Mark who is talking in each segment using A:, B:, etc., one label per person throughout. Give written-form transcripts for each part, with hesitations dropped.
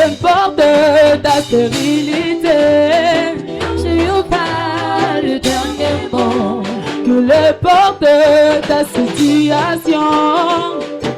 A: importe ta stérilité, Jéhovah le dernier mot. Qu'il importe ta situation,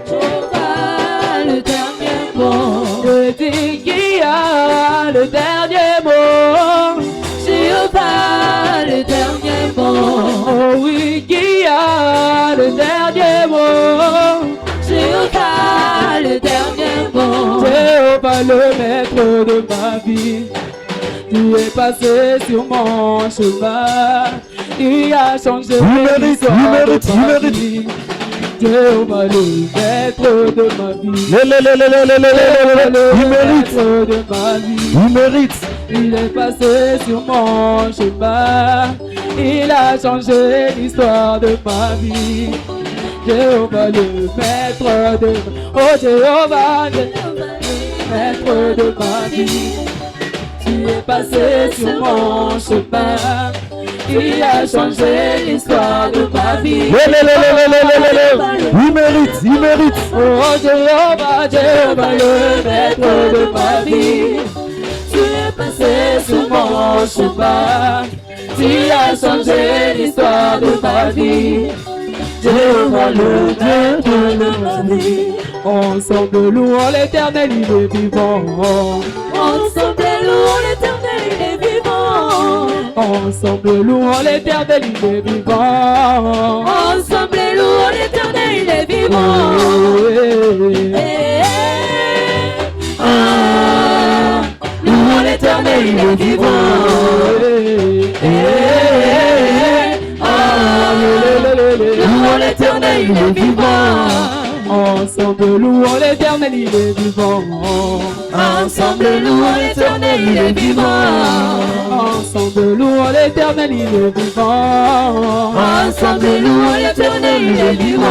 A: Jéhovah le dernier mot. Je dis qui a le dernier mot, Jéhovah le dernier mot. Oh oui, qui a le dernier mot, Jéhovah le dernier mot. Jéhovah le maître de ma vie, tu es passé sur mon chemin, il a changé l'histoire de ma vie. Jéhovah le maître de ma vie, le maître de ma vie,
B: il mérite.
A: Il est passé sur mon chemin, il a changé l'histoire de ma vie. Jéhovah le maître de ma vie, oh Jéhovah, le maître de ma vie. Tu es passé sur mon chemin, il a changé l'histoire de ma vie.
B: Il mérite, il mérite.
A: Oh Jéhovah, Jéhovah le maître de ma vie. Tu es passé sur mon chemin, tu as changé l'histoire de ma vie. Jéhovah le maître de ma vie. Ensemble louons l'Éternel, il est vivant. Ensemble louons l'Éternel, il est vivant. Ensemble louons l'Éternel, il est vivant. Ensemble louons l'Éternel, il est vivant. Louons l'Éternel, il est vivant. Louons l'Éternel, il est vivant. Ensemble louons l'Éternel, il est vivant. Ensemble louons l'Éternel, il est vivant. Ensemble louons l'Éternel, il est vivant. Ensemble louons l'Éternel, il est vivant.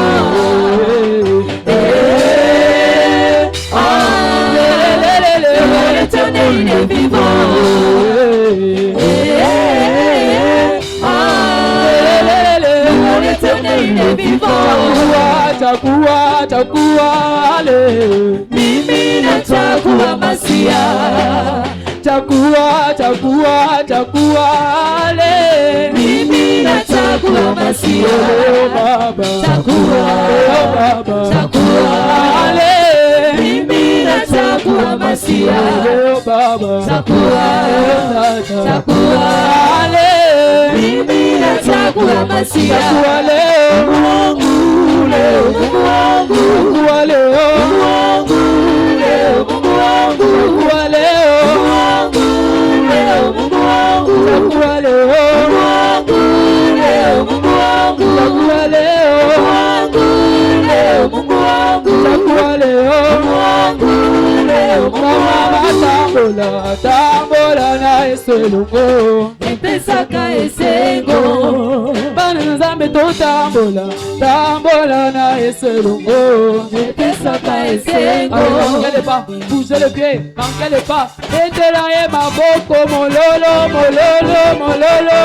A: Louons l'Éternel, il est vivant. Louons l'Éternel, il est vivant. Chakua, chakua, ale. Mimi na chakua masia. Chakua, chakua, chakua, ale. Mimi na chakua masia. Baba, chakua, Baba, chakua, ale. Mimi na chakua masia. Baba, chakua, chakua, ale. Mimi na chakua masia. Chakua leo. Mungu wangu, Mungu wa leo, Mungu wangu leo, Mungu wangu, Mungu wa leo, Mungu wangu leo, Mungu wangu, Mungu wa leo, Mungu wangu leo, Mungu wangu, Mungu wa leo, Mungu wangu leo, Mungu wangu, Mungu wa leo, Mungu wangu leo, Mungu wangu. Tambola, tambola na eselongo, mpesaka esengo. Bana nzambe to tambola, tambola na eselongo, mpesaka esengo. Manquez pas, bougez le pied, manquez pas. Etela e maboko, mololo, mololo, mololo.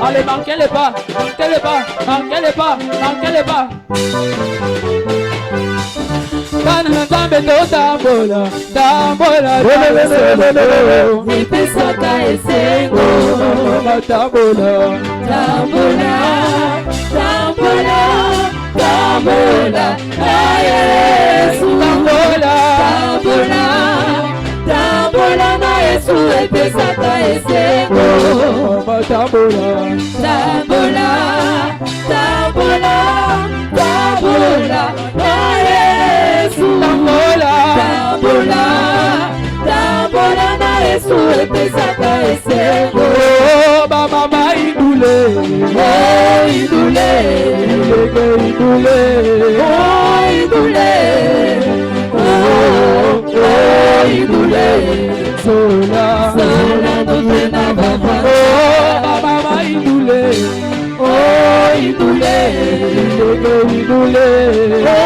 A: Allez, manquez pas, manquez pas, manquez pas, manquez pas. Bana nzambe to tambola, tambola na eselongo, mpesaka esengo. Tambola, tambola, tambola, tambola, na Yesu. Tambola, tambola, tambola na Yesu epesaka esengo. Tambola, tambola, tambola, tambola, na Yesu. Tambola, tambola, tambola na Yesu epesaka esengo. Mama idule, oh idule, idule, oh idule, oh idule, sola, sola no te nada. Oh mama idule, oh idule, idule, oh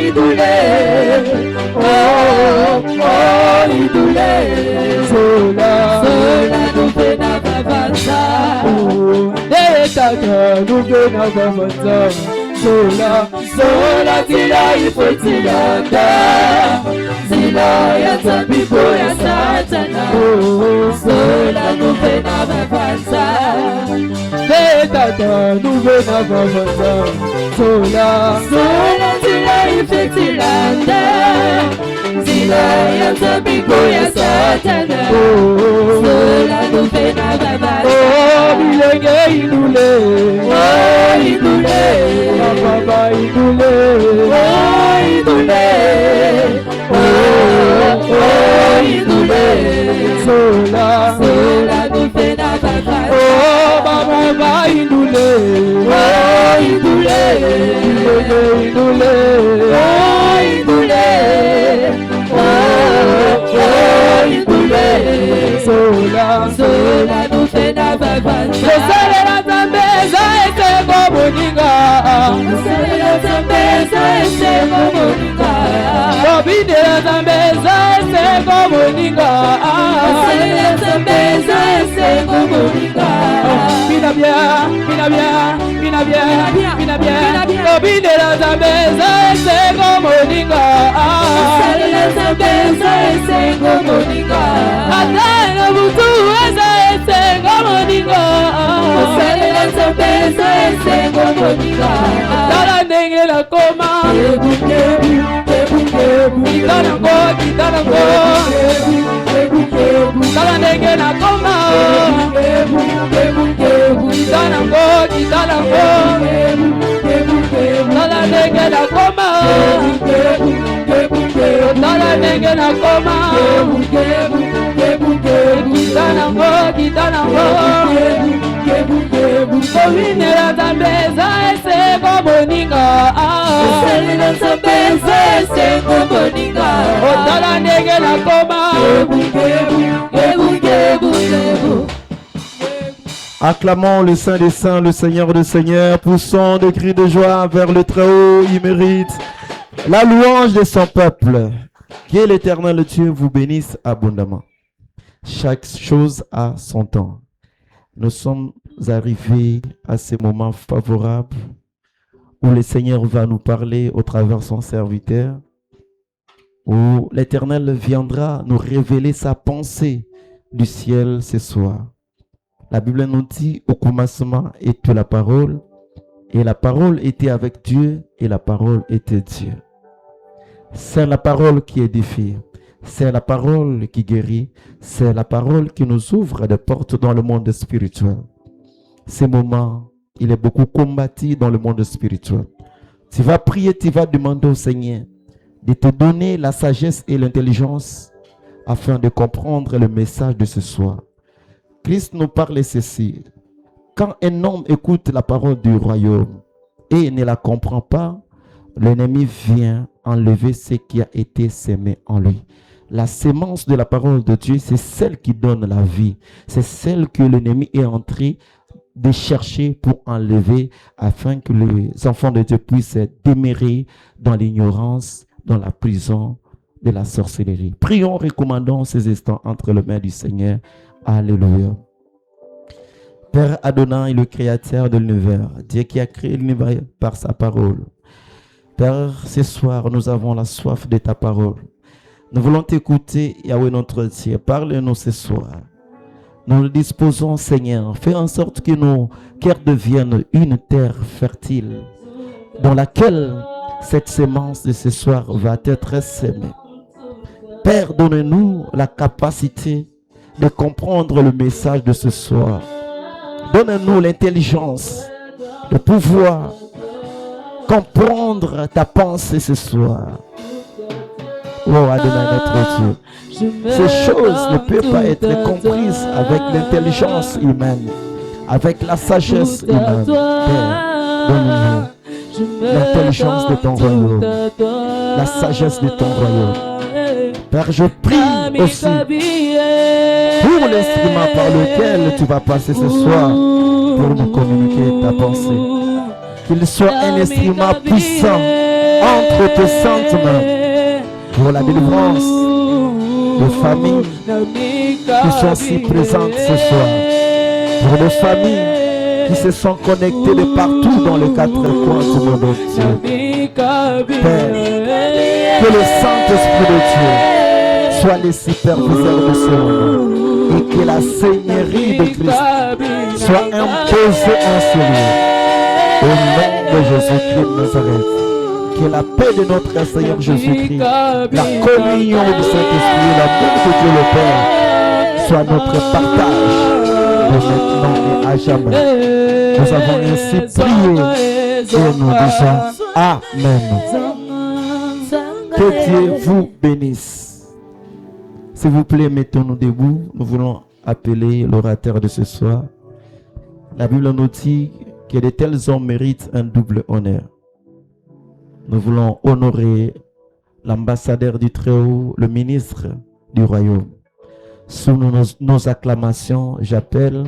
A: idule, oh idule, sola, sola no te nada. Nous venons avancer, Zola tila ipotilanda Zila ya tabibo ya satana Zola nuvena vavanza Tata nuvena vavanza Zola tila ipotilanda Zila ya tabibo ya satana Zola nuvena vavanza Bilenge idule idule Baba idule idule idule Zola nufena baba baba idule idule idule idule idule Zola nufena baba Zola tambeza ese moninga Zola tambeza ese moninga Bobine tambeza ese moninga Zola tambeza ese moninga Bina bien Bobine tambeza ese moninga Zola tambeza ese moninga Atana butu ese moninga Zola tambeza ese moninga Dala ndenge la koma Kitanango Dala ndenge la koma Kitanango Dala ndenge la koma Dala ndenge la koma Kitanango Komine la tambeza ese moninga Salila tambeza ese moninga Otala ndenge la koma
B: Acclamons le Saint des Saints, le Seigneur des Seigneurs, poussons des cris de joie vers le Très-Haut. Il mérite la louange de son peuple. Que l'Éternel Dieu vous bénisse abondamment. Chaque chose a son temps. Nous sommes arrivés à ces moments favorables où le Seigneur va nous parler au travers de son serviteur, où l'Éternel viendra nous révéler sa pensée du ciel ce soir. La Bible nous dit au commencement était la parole, et la parole était avec Dieu, et la parole était Dieu. C'est la parole qui édifie, c'est la parole qui guérit, c'est la parole qui nous ouvre des portes dans le monde spirituel. Ces moments, il est beaucoup combattu dans le monde spirituel. Tu vas prier, tu vas demander au Seigneur de te donner la sagesse et l'intelligence afin de comprendre le message de ce soir. Christ nous parle ceci. Quand un homme écoute la parole du royaume et ne la comprend pas, l'ennemi vient enlever ce qui a été semé en lui. La sémence de la parole de Dieu, c'est celle qui donne la vie. C'est celle que l'ennemi est entré de chercher pour enlever afin que les enfants de Dieu puissent demeurer dans l'ignorance, dans la prison de la sorcellerie. Prions, recommandons ces instants entre les mains du Seigneur. Alléluia. Père Adonai, le créateur de l'univers, Dieu qui a créé l'univers par sa parole. Père, ce soir, nous avons la soif de ta parole. Nous voulons t'écouter, Yahweh notre Dieu. Parle-nous ce soir. Nous nous disposons, Seigneur, fais en sorte que nos cœurs deviennent une terre fertile dans laquelle cette semence de ce soir va être semée. Père, donne-nous la capacité de comprendre le message de ce soir. Donne-nous l'intelligence de pouvoir comprendre ta pensée ce soir. Oh Adonai notre Dieu. Ces choses ne peuvent pas être comprises avec l'intelligence humaine, avec la sagesse humaine. Père, donne-nous l'intelligence de ton royaume, la sagesse de ton royaume. Père, je prie aussi pour l'instrument par lequel tu vas passer ce soir pour nous communiquer ta pensée. Qu'il soit un instrument puissant entre tes saintes mains pour la délivrance de familles qui sont si présentes ce soir, pour les familles qui se sont connectés de partout dans les quatre coins du monde entier. Père, que le Saint-Esprit de Dieu soit le superviseur de ce monde et que la Seigneurie de Christ soit imposée en ce lieu. Au nom de Jésus-Christ de Nazareth, que la paix de notre Seigneur Jésus-Christ, la communion du Saint-Esprit, l'amour de Dieu le Père, soit notre partage de maintenant et à jamais. Nous avons ainsi prié et nous disons Amen. Que Dieu vous bénisse. S'il vous plaît, mettons-nous debout. Nous voulons appeler l'orateur de ce soir. La Bible nous dit que de tels hommes méritent un double honneur. Nous voulons honorer l'ambassadeur du Très-Haut, le ministre du Royaume. Sous nos acclamations, j'appelle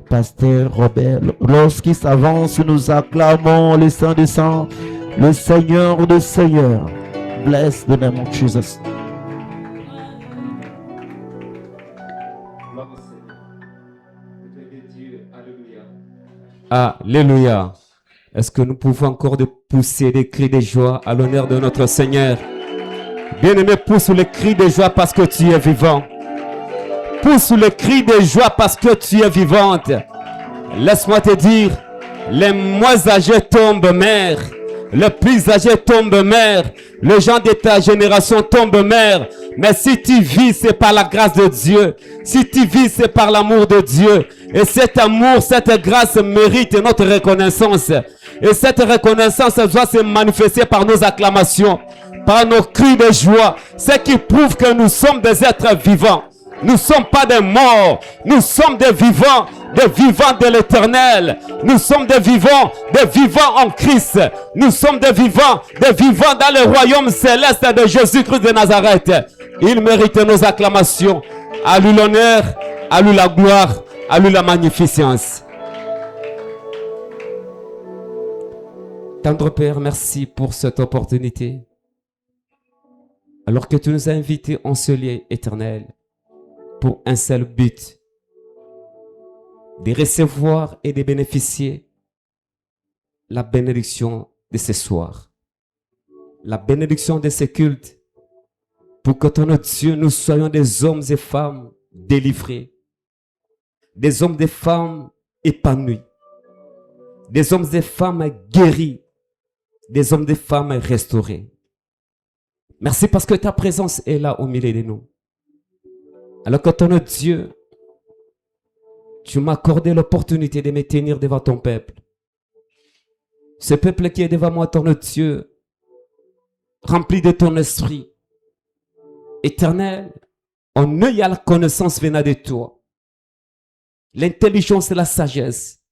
B: Pasteur Robert. Lorsqu'il s'avance, nous acclamons le Saint des Saints, le Seigneur des Seigneurs. Bless the name of Jesus.
C: Alléluia. Est-ce que nous pouvons encore pousser des cris de joie à l'honneur de notre Seigneur? Bien-aimé, pousse les cris de joie parce que tu es vivant. Pousse les cris de joie parce que tu es vivante. Laisse-moi te dire, les moins âgés tombent mère. Les plus âgés tombent mère. Les gens de ta génération tombent mère. Mais si tu vis, c'est par la grâce de Dieu. Si tu vis, c'est par l'amour de Dieu. Et cet amour, cette grâce mérite notre reconnaissance. Et cette reconnaissance doit se manifester par nos acclamations, par nos cris de joie. Ce qui prouve que nous sommes des êtres vivants. Nous ne sommes pas des morts. Nous sommes des vivants de l'Éternel. Nous sommes des vivants en Christ. Nous sommes des vivants dans le royaume céleste de Jésus-Christ de Nazareth. Il mérite nos acclamations. À lui l'honneur, à lui la gloire, à lui la magnificence. Tendre Père, merci pour cette opportunité. Alors que tu nous as invités en ce lieu éternel pour un seul but, de recevoir et de bénéficier la bénédiction de ce soir, la bénédiction de ce culte, pour que ton Dieu, nous soyons des hommes et femmes délivrés, des hommes et femmes épanouis, des hommes et femmes guéris, des hommes et femmes restaurés. Merci parce que ta présence est là au milieu de nous. Alors que ton Dieu, tu m'as accordé l'opportunité de me tenir devant ton peuple. Ce peuple qui est devant moi, ton Dieu, rempli de ton esprit éternel, en œil à la connaissance venant de toi. L'intelligence et la sagesse.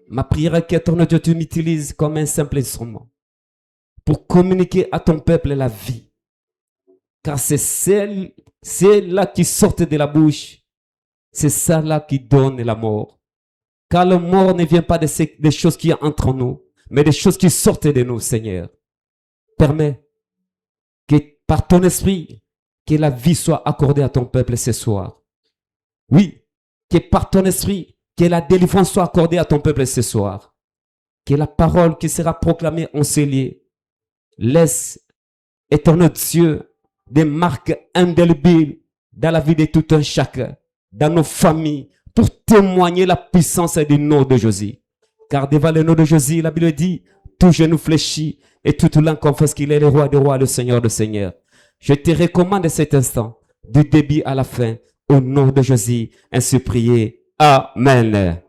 C: Ma prière est que ton Dieu, tu m'utilises comme un simple instrument pour communiquer à ton peuple la vie. Car c'est celle-là qui sort de la bouche. C'est ça-là qui donne la mort. Car la mort ne vient pas des choses qui entrent en nous, mais des choses qui sortent de nous, Seigneur. Permets que par ton esprit, que la vie soit accordée à ton peuple ce soir. Oui, que par ton esprit, que la délivrance soit accordée à ton peuple ce soir. Que la parole qui sera proclamée en ce lieu laisse, éternel Dieu, des marques indélébiles dans la vie de tout un chacun, dans nos familles, pour témoigner la puissance du nom de Jésus. Car devant le nom de Jésus, la Bible dit, tout genou fléchit et toute langue confesse qu'il est le roi des rois, le Seigneur des seigneurs. Je te recommande cet instant, du début à la fin, au nom de Jésus, ainsi prier. Amen.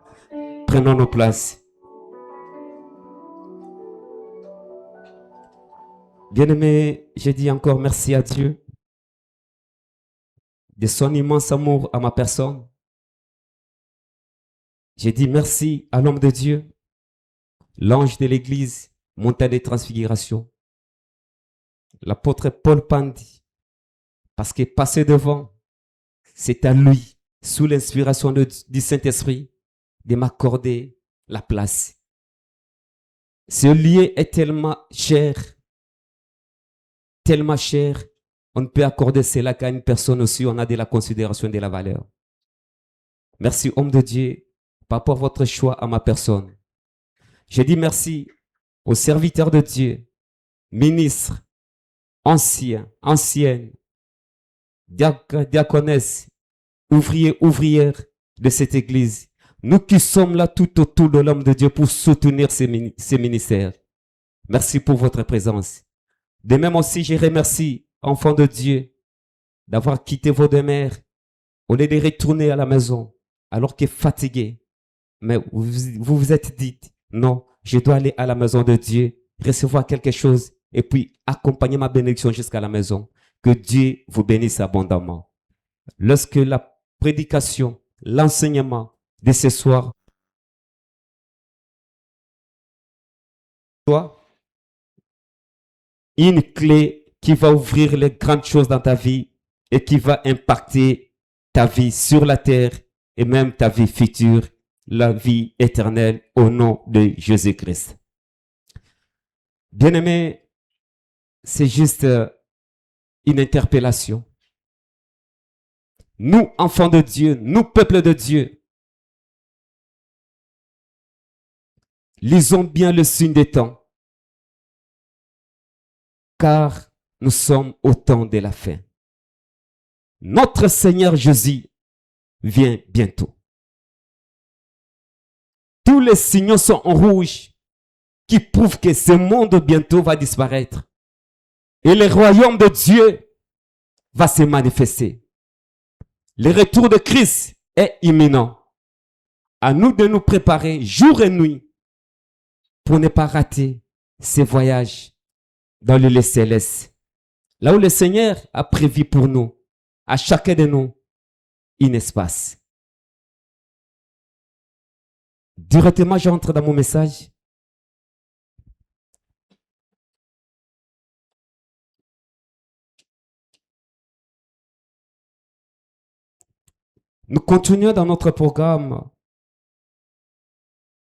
C: Prenons nos places. Bien-aimé, je dis encore merci à Dieu de son immense amour à ma personne. Je dis merci à l'homme de Dieu, l'ange de l'église, montagne de transfiguration, l'apôtre Paul Pandi, parce que passer devant, c'est à lui, sous l'inspiration du Saint-Esprit, de m'accorder la place. Ce lieu est tellement cher, on ne peut accorder cela qu'à une personne aussi, on a de la considération et de la valeur. Merci, homme de Dieu, par rapport à votre choix à ma personne. Je dis merci aux serviteurs de Dieu, ministres, anciens, anciennes, diaconesses, ouvriers, ouvrières de cette église. Nous qui sommes là tout autour de l'homme de Dieu pour soutenir ces ministères. Merci pour votre présence. De même aussi, je remercie, enfants de Dieu, d'avoir quitté vos demeures au lieu de retourner à la maison alors que fatigués. Mais vous vous êtes dit, non, je dois aller à la maison de Dieu, recevoir quelque chose et puis accompagner ma bénédiction jusqu'à la maison. Que Dieu vous bénisse abondamment. Lorsque la prédication, l'enseignement de ce soir, une clé qui va ouvrir les grandes choses dans ta vie et qui va impacter ta vie sur la terre et même ta vie future, la vie éternelle au nom de Jésus-Christ. Bien-aimés, c'est juste une interpellation. Nous, enfants de Dieu, nous, peuple de Dieu, lisons bien le signe des temps, car nous sommes au temps de la fin. Notre Seigneur Jésus vient bientôt. Tous les signaux sont en rouge qui prouvent que ce monde bientôt va disparaître. Et le royaume de Dieu va se manifester. Le retour de Christ est imminent. À nous de nous préparer jour et nuit pour ne pas rater ces voyages dans le lieu céleste. Là où le Seigneur a prévu pour nous, à chacun de nous, un espace. Directement, j'entre dans mon message. Nous continuons dans notre programme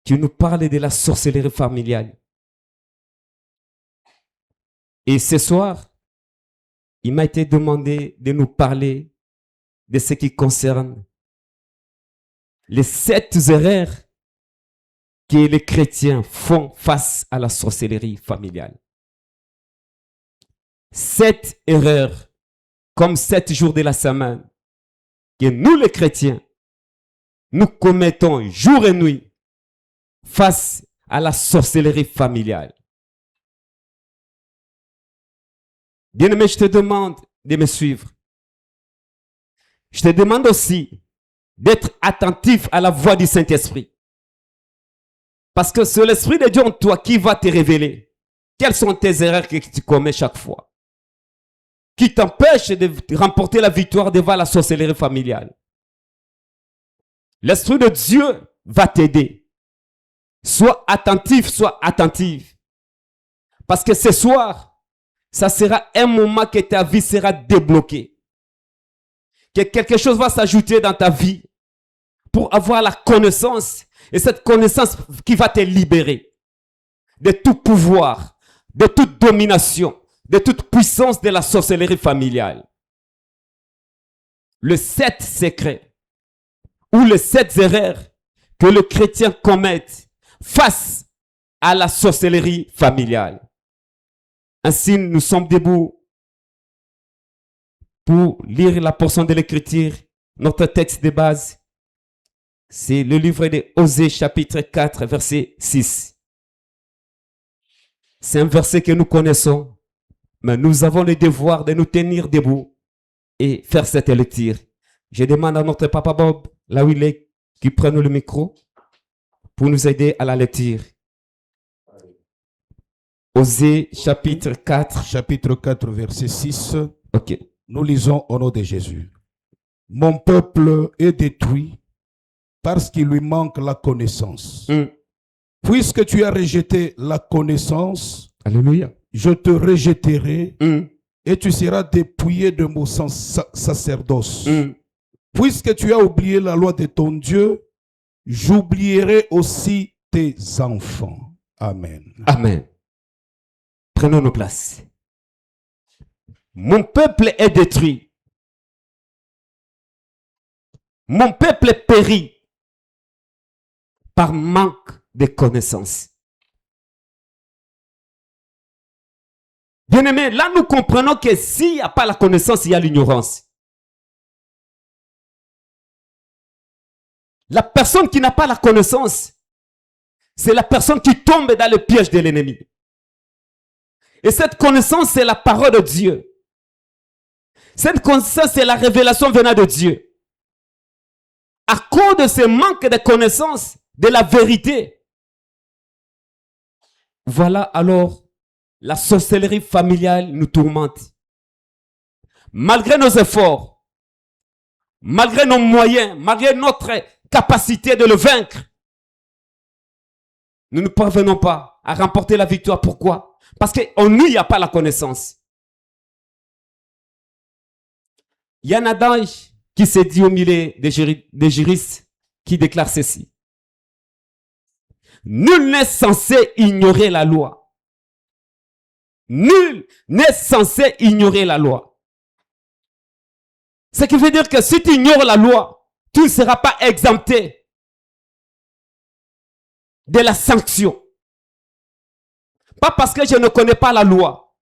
C: qui nous parle de la sorcellerie familiale. Et ce soir, il m'a été demandé de nous parler de ce qui concerne les 7 erreurs que les chrétiens font face à la sorcellerie familiale. 7 erreurs, comme 7 jours de la semaine, que nous les chrétiens, nous commettons jour et nuit face à la sorcellerie familiale. Bien-aimé, je te demande de me suivre. Je te demande aussi d'être attentif à la voix du Saint-Esprit. Parce que c'est l'Esprit de Dieu en toi qui va te révéler quelles sont tes erreurs que tu commets chaque fois, qui t'empêchent de remporter la victoire devant la sorcellerie familiale. L'Esprit de Dieu va t'aider. Sois attentif, sois attentive. Parce que ce soir, ça sera un moment que ta vie sera débloquée. Que quelque chose va s'ajouter dans ta vie pour avoir la connaissance. Et cette connaissance qui va te libérer de tout pouvoir, de toute domination, de toute puissance de la sorcellerie familiale. Le 7 secrets ou les 7 erreurs que le chrétien commette face à la sorcellerie familiale. Ainsi, nous sommes debout pour lire la portion de l'Écriture. Notre texte de base, c'est le livre de Osée, chapitre 4, verset 6. C'est un verset que nous connaissons, mais nous avons le devoir de nous tenir debout et faire cette lecture. Je demande à notre papa Bob, là où il est, qu'il prenne le micro pour nous aider à la lecture. Osée, chapitre 4.
D: Chapitre 4, verset 6.
C: Ok.
D: Nous lisons au nom de Jésus. Mon peuple est détruit parce qu'il lui manque la connaissance. Puisque tu as rejeté la connaissance,
C: Alléluia.
D: je te rejetterai et tu seras dépouillé de mon sacerdoce. Puisque tu as oublié la loi de ton Dieu, j'oublierai aussi tes enfants. Amen.
C: Amen. Prenons nos places. Mon peuple est détruit. Mon peuple périt par manque de connaissances. Bien-aimés, là nous comprenons que s'il n'y a pas la connaissance, il y a l'ignorance. La personne qui n'a pas la connaissance, c'est la personne qui tombe dans le piège de l'ennemi. Et cette connaissance, c'est la parole de Dieu. Cette connaissance, c'est la révélation venant de Dieu. À cause de ce manque de connaissance de la vérité, voilà alors la sorcellerie familiale nous tourmente. Malgré nos efforts, malgré nos moyens, malgré notre capacité de le vaincre, nous ne parvenons pas à remporter la victoire. Pourquoi? Parce qu'en nous, il n'y a pas la connaissance. Il y a un adage qui s'est dit au milieu des juristes qui déclare ceci. Nul n'est censé ignorer la loi. Nul n'est censé ignorer la loi. Ce qui veut dire que si tu ignores la loi, tu ne seras pas exempté de la sanction. Pas parce que je ne connais pas la loi.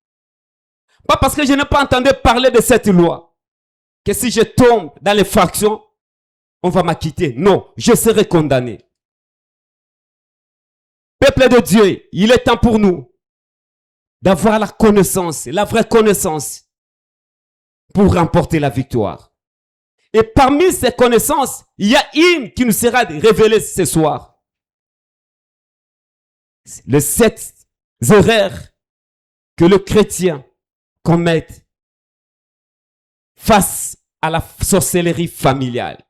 C: Pas parce que je n'ai pas entendu parler de cette loi. Que si je tombe dans l'infraction, on va m'acquitter. Non, je serai condamné. Peuple de Dieu, il est temps pour nous d'avoir la connaissance, la vraie connaissance, pour remporter la victoire. Et parmi ces connaissances, il y a une qui nous sera révélée ce soir. Les 7 erreurs que le chrétien commet face à la sorcellerie familiale.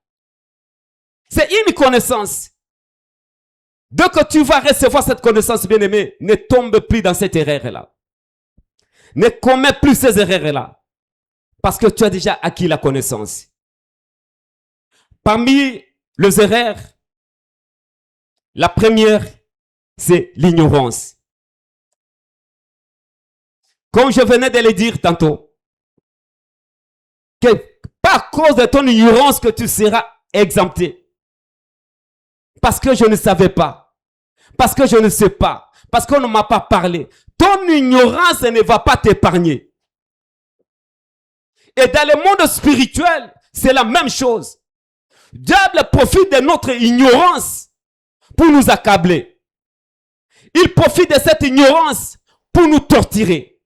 C: C'est une connaissance. Dès que tu vas recevoir cette connaissance, bien-aimé, ne tombe plus dans cette erreur-là. Ne commets plus ces erreurs-là. Parce que tu as déjà acquis la connaissance. Parmi les erreurs, la première, c'est l'ignorance. Comme je venais de le dire tantôt, que pas à cause de ton ignorance que tu seras exempté. Parce que je ne savais pas. Parce que je ne sais pas. Parce qu'on ne m'a pas parlé. Ton ignorance ne va pas t'épargner. Et dans le monde spirituel, c'est la même chose. Diable profite de notre ignorance pour nous accabler. Il profite de cette ignorance pour nous torturer.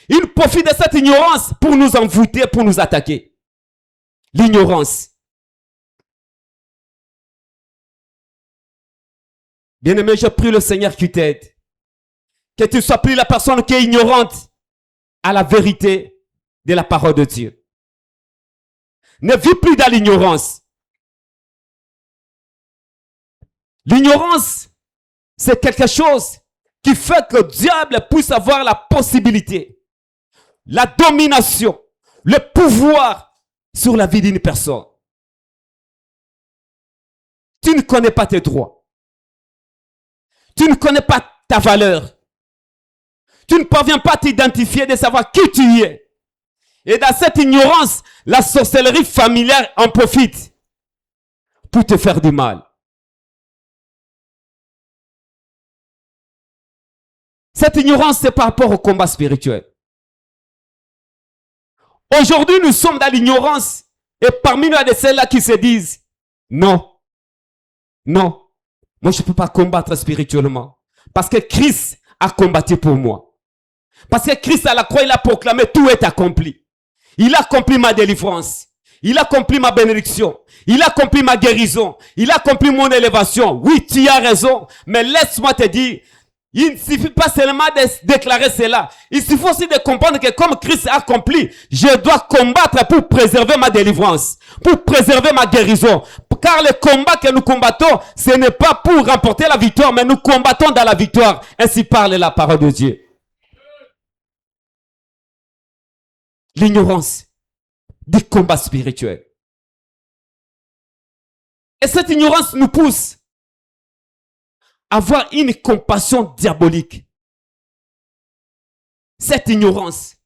C: Il profite de cette ignorance pour nous envoûter, pour nous attaquer. L'ignorance. Bien-aimé, je prie le Seigneur qui t'aide. Que tu ne sois plus la personne qui est ignorante à la vérité de la parole de Dieu. Ne vis plus dans l'ignorance. L'ignorance, c'est quelque chose qui fait que le diable puisse avoir la possibilité, la domination, le pouvoir sur la vie d'une personne. Tu ne connais pas tes droits. Tu ne connais pas ta valeur. Tu ne parviens pas à t'identifier, de savoir qui tu es. Et dans cette ignorance, la sorcellerie familiale en profite pour te faire du mal. Cette ignorance, c'est par rapport au combat spirituel. Aujourd'hui, nous sommes dans l'ignorance. Et parmi nous, il y a de celles-là qui se disent, non, non, moi je ne peux pas combattre spirituellement. Parce que Christ a combattu pour moi. Parce que Christ à la croix, il a proclamé, tout est accompli. Il a accompli ma délivrance. Il a accompli ma bénédiction. Il a accompli ma guérison. Il a accompli mon élévation. Oui, tu as raison. Mais laisse-moi te dire, il ne suffit pas seulement de déclarer cela. Il suffit aussi de comprendre que comme Christ a accompli, je dois combattre pour préserver ma délivrance, pour préserver ma guérison. Car le combat que nous combattons, ce n'est pas pour remporter la victoire, mais nous combattons dans la victoire. Ainsi parle la parole de Dieu. L'ignorance du combat spirituel. Et cette ignorance nous pousse à avoir une compassion diabolique. Cette ignorance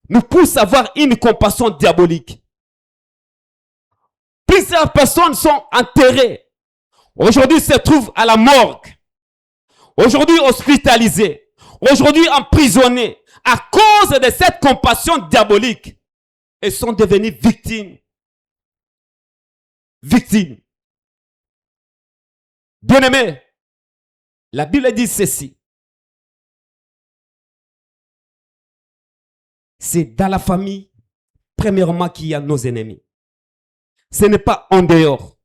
C: nous pousse à avoir une compassion diabolique. Plusieurs personnes sont enterrées aujourd'hui se trouvent à la morgue, aujourd'hui hospitalisés, aujourd'hui emprisonnés à cause de cette compassion diabolique et sont devenus victimes. Victimes. Bien-aimés, la Bible dit ceci. C'est dans la famille, premièrement, qu'il y a nos ennemis. Ce n'est pas en dehors.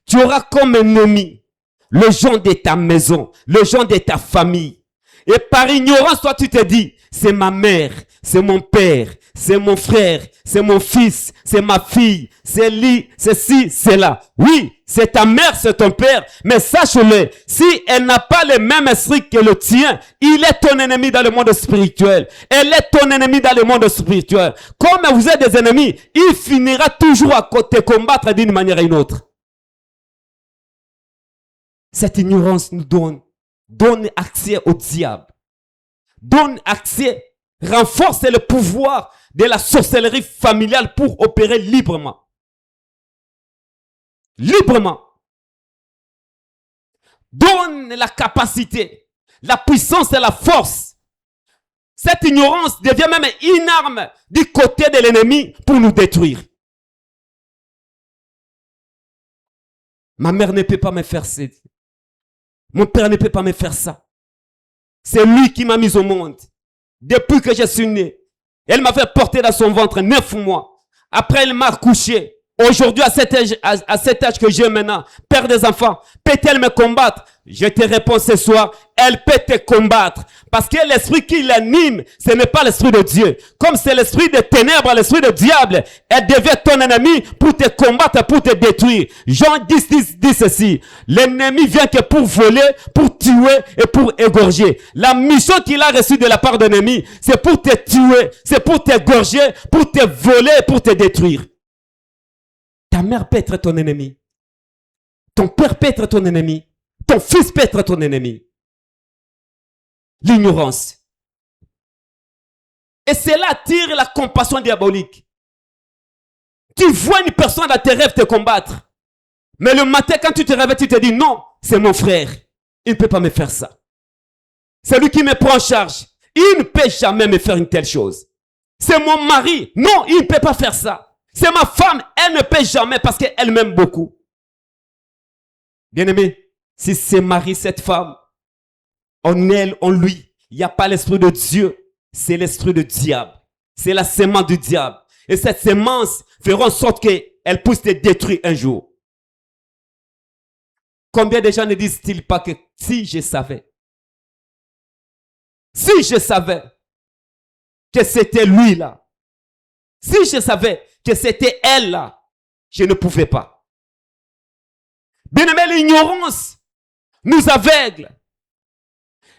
C: Tu auras comme ennemi le gens de ta maison, le gens de ta famille. Et par ignorance, toi, tu te dis, c'est ma mère, c'est mon père, c'est mon frère, c'est mon fils, c'est ma fille, c'est lui, c'est ci, c'est là. Oui, c'est ta mère, c'est ton père, mais sache-le, si elle n'a pas le même esprit que le tien, il est ton ennemi dans le monde spirituel. Elle est ton ennemi dans le monde spirituel. Comme vous êtes des ennemis, il finira toujours à te combattre d'une manière ou d'une autre. Cette ignorance nous donne accès au diable, donne accès, renforce le pouvoir de la sorcellerie familiale pour opérer librement. Librement. Donne la capacité, la puissance et la force. Cette ignorance devient même une arme du côté de l'ennemi pour nous détruire. Ma mère ne peut pas me faire ça. Mon père ne peut pas me faire ça. C'est lui qui m'a mis au monde. Depuis que je suis né. Elle m'a fait porter dans son ventre 9 mois. Après, elle m'a accouché. Aujourd'hui, à cet âge que j'ai maintenant, père des enfants, peut-elle me combattre? Je te réponds ce soir, elle peut te combattre. Parce que l'esprit qui l'anime, ce n'est pas l'esprit de Dieu. Comme c'est l'esprit des ténèbres, l'esprit du diable, elle devient ton ennemi pour te combattre, pour te détruire. Jean 10 dit ceci, l'ennemi vient que pour voler, pour tuer et pour égorger. La mission qu'il a reçue de la part de l'ennemi, c'est pour te tuer, c'est pour t'égorger, pour te voler, pour te détruire. Ta mère peut être ton ennemi. Ton père peut être ton ennemi. Ton fils peut être ton ennemi. L'ignorance. Et cela attire la compassion diabolique. Tu vois une personne dans tes rêves te combattre. Mais le matin, quand tu te réveilles, tu te dis non, c'est mon frère. Il ne peut pas me faire ça. C'est lui qui me prend en charge. Il ne peut jamais me faire une telle chose. C'est mon mari. Non, il ne peut pas faire ça. C'est ma femme, elle ne paie jamais parce qu'elle m'aime beaucoup. Bien-aimé, si c'est Marie, cette femme, en elle, en lui, il n'y a pas l'esprit de Dieu, c'est l'esprit du diable. C'est la sémence du diable. Et cette sémence fera en sorte qu'elle puisse te détruire un jour. Combien de gens ne disent-ils pas que si je savais que c'était lui là, si je savais que c'était elle là, je ne pouvais pas. Bien-aimé, l'ignorance nous aveugle.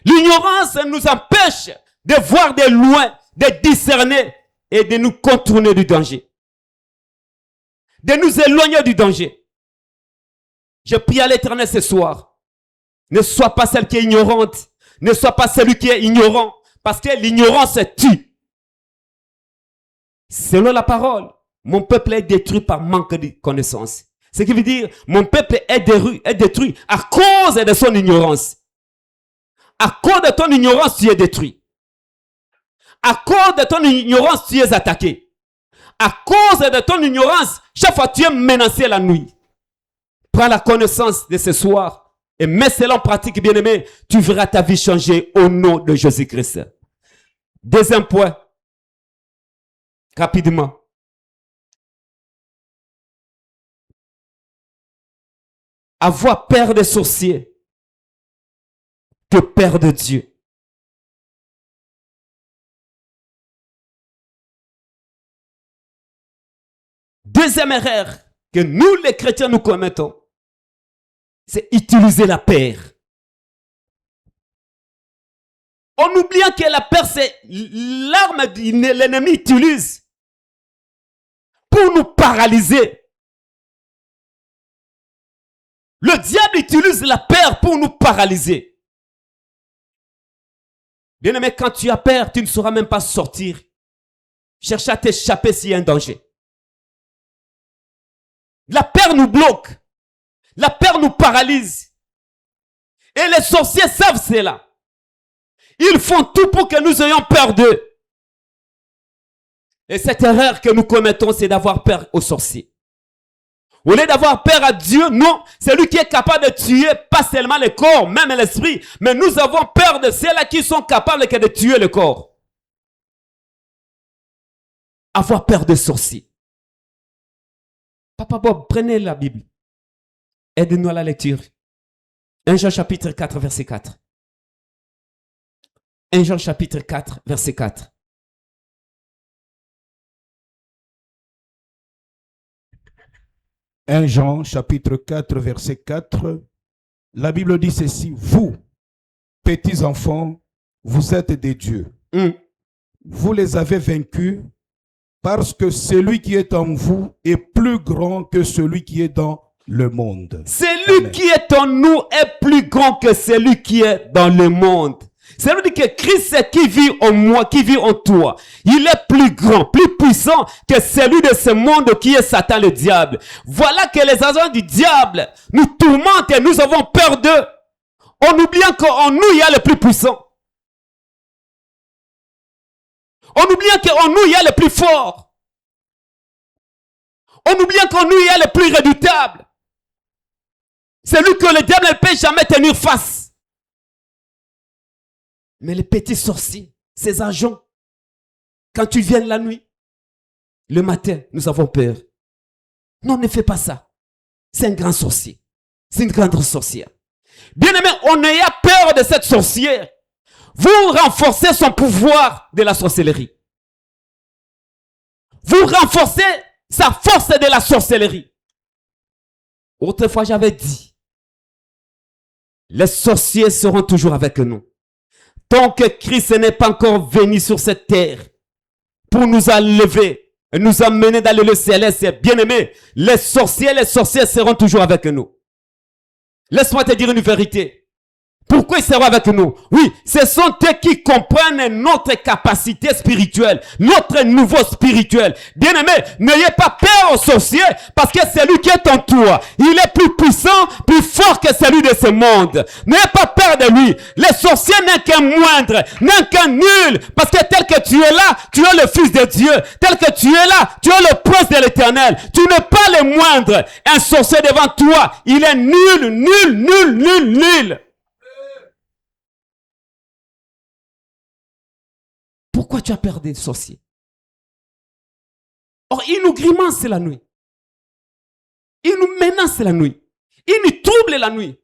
C: L'ignorance nous empêche de voir de loin, de discerner et de nous contourner du danger. De nous éloigner du danger. Je prie à l'Éternel ce soir. Ne sois pas celle qui est ignorante. Ne sois pas celui qui est ignorant. Parce que l'ignorance tue. Selon la parole, mon peuple est détruit par manque de connaissance. Ce qui veut dire, mon peuple est détruit à cause de son ignorance. À cause de ton ignorance, tu es détruit. À cause de ton ignorance, tu es attaqué. À cause de ton ignorance, chaque fois tu es menacé la nuit. Prends la connaissance de ce soir et mets cela en pratique, bien-aimé. Tu verras ta vie changer au nom de Jésus-Christ. Deuxième point. Rapidement. Avoir peur des sorciers que peur de Dieu. Deuxième erreur que nous les chrétiens nous commettons, c'est utiliser la peur. En oubliant que la peur c'est l'arme que l'ennemi utilise pour nous paralyser. Le diable utilise la peur pour nous paralyser. Bien-aimé, quand tu as peur, tu ne sauras même pas sortir. Cherche à t'échapper s'il y a un danger. La peur nous bloque. La peur nous paralyse. Et les sorciers savent cela. Ils font tout pour que nous ayons peur d'eux. Et cette erreur que nous commettons, c'est d'avoir peur aux sorciers. Au lieu d'avoir peur à Dieu, non, c'est lui qui est capable de tuer pas seulement le corps, même l'esprit, mais nous avons peur de ceux-là qui sont capables de tuer le corps. Avoir peur des sorciers. Papa Bob, prenez la Bible. Aide-nous à la lecture. 1 Jean chapitre 4, verset 4. 1 Jean chapitre 4, verset 4. «
D: 1 Jean chapitre 4 verset 4, la Bible dit ceci, vous, petits enfants, vous êtes des dieux. Vous les avez vaincus parce que celui qui est en vous est plus grand que celui qui est dans le monde. »
C: Celui qui est en nous est plus grand que celui qui est dans le monde. Ça veut dire que Christ qui vit en moi, qui vit en toi, il est plus grand, plus puissant que celui de ce monde qui est Satan le diable. Voilà que les agents du diable nous tourmentent et nous avons peur d'eux. En oubliant qu'en nous, il y a le plus puissant. En oubliant qu'en nous, il y a le plus fort. En oubliant qu'en nous, il y a le plus redoutable. C'est lui que le diable ne peut jamais tenir face. Mais les petits sorciers, ces agents, quand tu viens la nuit, le matin, nous avons peur. Non, ne fais pas ça. C'est un grand sorcier. C'est une grande sorcière. Bien aimé, on ait peur de cette sorcière. Vous renforcez son pouvoir de la sorcellerie. Vous renforcez sa force de la sorcellerie. Autrefois, j'avais dit, les sorciers seront toujours avec nous. Tant que Christ n'est pas encore venu sur cette terre pour nous enlever et nous emmener dans le lieu céleste, bien aimé, les sorciers seront toujours avec nous. Laisse-moi te dire une vérité. Pourquoi ils seront avec nous? Oui, ce sont eux qui comprennent notre capacité spirituelle, notre niveau spirituel. Bien-aimé, n'ayez pas peur aux sorciers parce que celui qui est en toi, il est plus puissant, plus fort que celui de ce monde. N'ayez pas peur de lui. Les sorciers n'est qu'un moindre, n'est qu'un nul parce que tel que tu es là, tu es le Fils de Dieu. Tel que tu es là, tu es le prince de l'Éternel. Tu n'es pas le moindre. Un sorcier devant toi, il est nul, nul, nul, nul, nul. Pourquoi tu as peur des sorciers? Or, ils nous grimacent la nuit. Ils nous menacent la nuit. Ils nous troublent la nuit.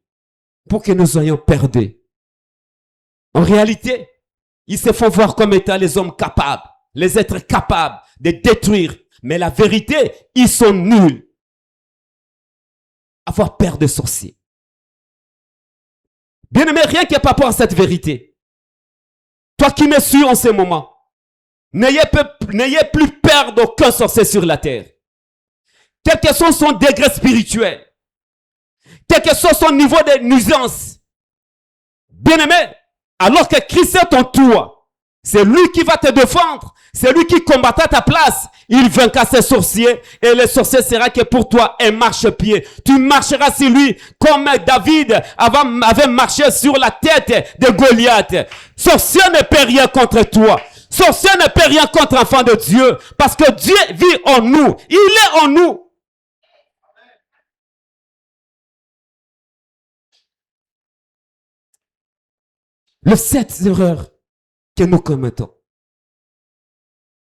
C: Pour que nous soyons perdus. En réalité, ils se font voir comme étant les hommes capables, les êtres capables de détruire. Mais la vérité, ils sont nuls. Avoir peur des sorciers. Bien aimé, rien que par rapport à cette vérité. Toi qui me suis en ce moment, n'ayez plus peur d'aucun sorcier sur la terre. Quel que soit son degré spirituel, quel que soit son niveau de nuisance. Bien aimé, alors que Christ est en toi, c'est lui qui va te défendre, c'est lui qui combattra ta place. Il vaincra ses sorciers et le sorcier sera que pour toi un marchepied. Tu marcheras sur lui comme David avait marché sur la tête de Goliath. Sorcier ne peut rien contre toi. Sorcier ne peut rien contre enfant de Dieu parce que Dieu vit en nous. Il est en nous. Le 7 erreurs que nous commettons.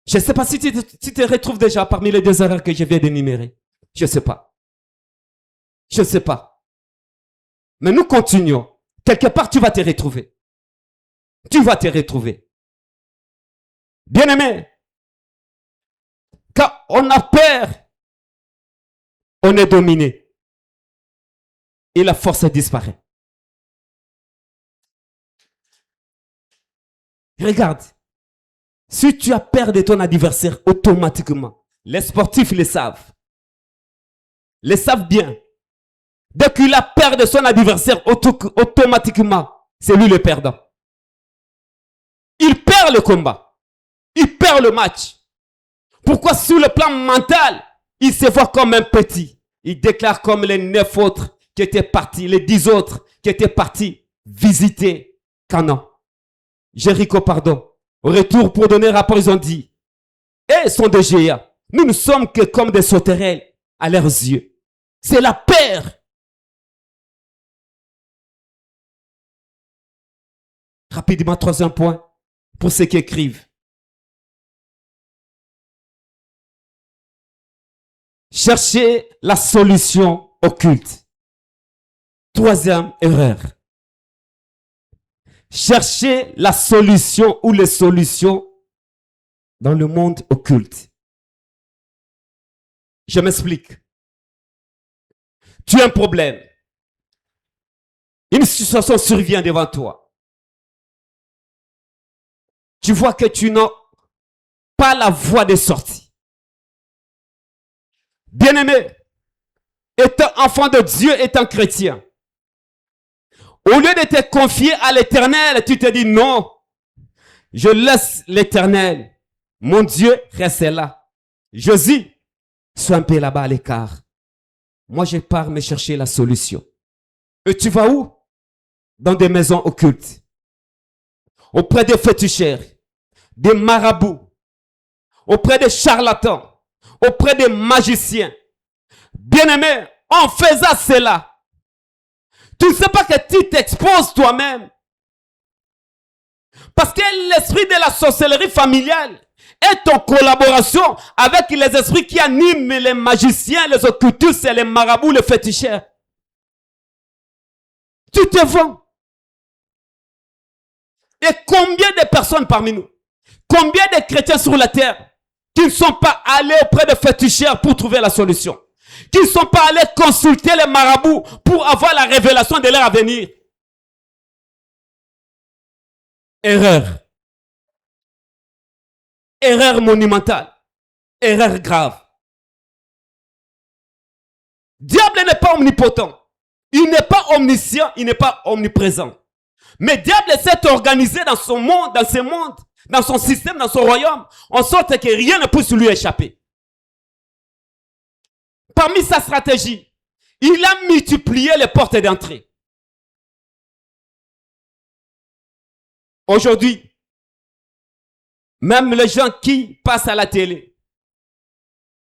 C: Je ne sais pas si tu te retrouves déjà parmi les 2 erreurs que je viens d'énumérer. Je ne sais pas. Je ne sais pas. Mais nous continuons. Quelque part, tu vas te retrouver. Tu vas te retrouver. Bien-aimé, quand on a peur, on est dominé. Et la force disparaît. Regarde. Si tu as peur de ton adversaire, automatiquement, les sportifs le savent. Les savent bien. Dès qu'il a peur de son adversaire, automatiquement, c'est lui le perdant. Il perd le combat. Il perd le match. Pourquoi sur le plan mental, il se voit comme un petit. Il déclare comme les 9 autres qui étaient partis, les 10 autres qui étaient partis visiter Canaan. Jéricho, pardon. Au retour pour donner rapport, ils ont dit, eh, sont des géants. Nous ne sommes que comme des sauterelles à leurs yeux. C'est la peur. Rapidement, troisième point, pour ceux qui écrivent. Cherchez la solution occulte. Troisième erreur. Cherchez la solution ou les solutions dans le monde occulte. Je m'explique. Tu as un problème. Une situation survient devant toi. Tu vois que tu n'as pas la voie de sortie. Bien-aimé, étant enfant de Dieu, étant chrétien, au lieu de te confier à l'Éternel, tu te dis non, je laisse l'Éternel. Mon Dieu reste là. Jésus, sois un peu là-bas à l'écart. Moi, je pars me chercher la solution. Et tu vas où? Dans des maisons occultes. Auprès des féticheurs, des marabouts, auprès des charlatans, auprès des magiciens. Bien-aimé, en faisant cela, tu ne sais pas que tu t'exposes toi-même. Parce que l'esprit de la sorcellerie familiale est en collaboration avec les esprits qui animent les magiciens, les occultistes, les marabouts, les féticheurs. Tu te vends. Et combien de personnes parmi nous, combien de chrétiens sur la terre qui ne sont pas allés auprès de féticheurs pour trouver la solution, qui ne sont pas allés consulter les marabouts pour avoir la révélation de leur avenir. Erreur. Erreur monumentale. Erreur grave. Diable n'est pas omnipotent. Il n'est pas omniscient, il n'est pas omniprésent. Mais diable s'est organisé dans son monde, dans ce monde, dans son système, dans son royaume, en sorte que rien ne puisse lui échapper. Parmi sa stratégie, il a multiplié les portes d'entrée. Aujourd'hui, même les gens qui passent à la télé,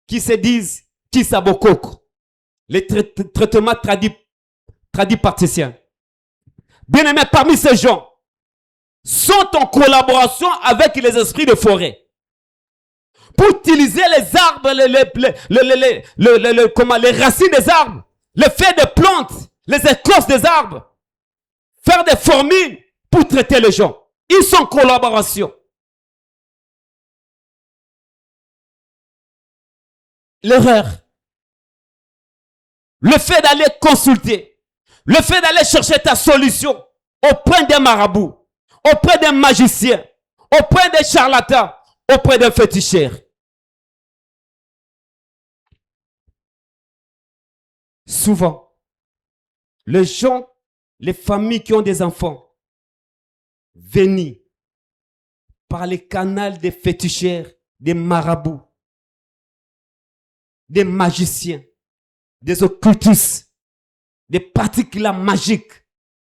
C: qui se disent qui sabokoko, les traitements tradiparticiens. Bien aimés, parmi ces gens, sont en collaboration avec les esprits de forêt pour utiliser les arbres, les racines des arbres, les feuilles des plantes, les écorces des arbres, faire des formules pour traiter les gens. Ils sont en collaboration. L'erreur, le fait d'aller consulter, le fait d'aller chercher ta solution auprès d'un marabout, auprès d'un magicien, auprès d'un charlatan, auprès d'un féticheur. Souvent, les gens, les familles qui ont des enfants, venus par les canaux des féticheurs, des marabouts, des magiciens, des occultistes, des pratiques magiques.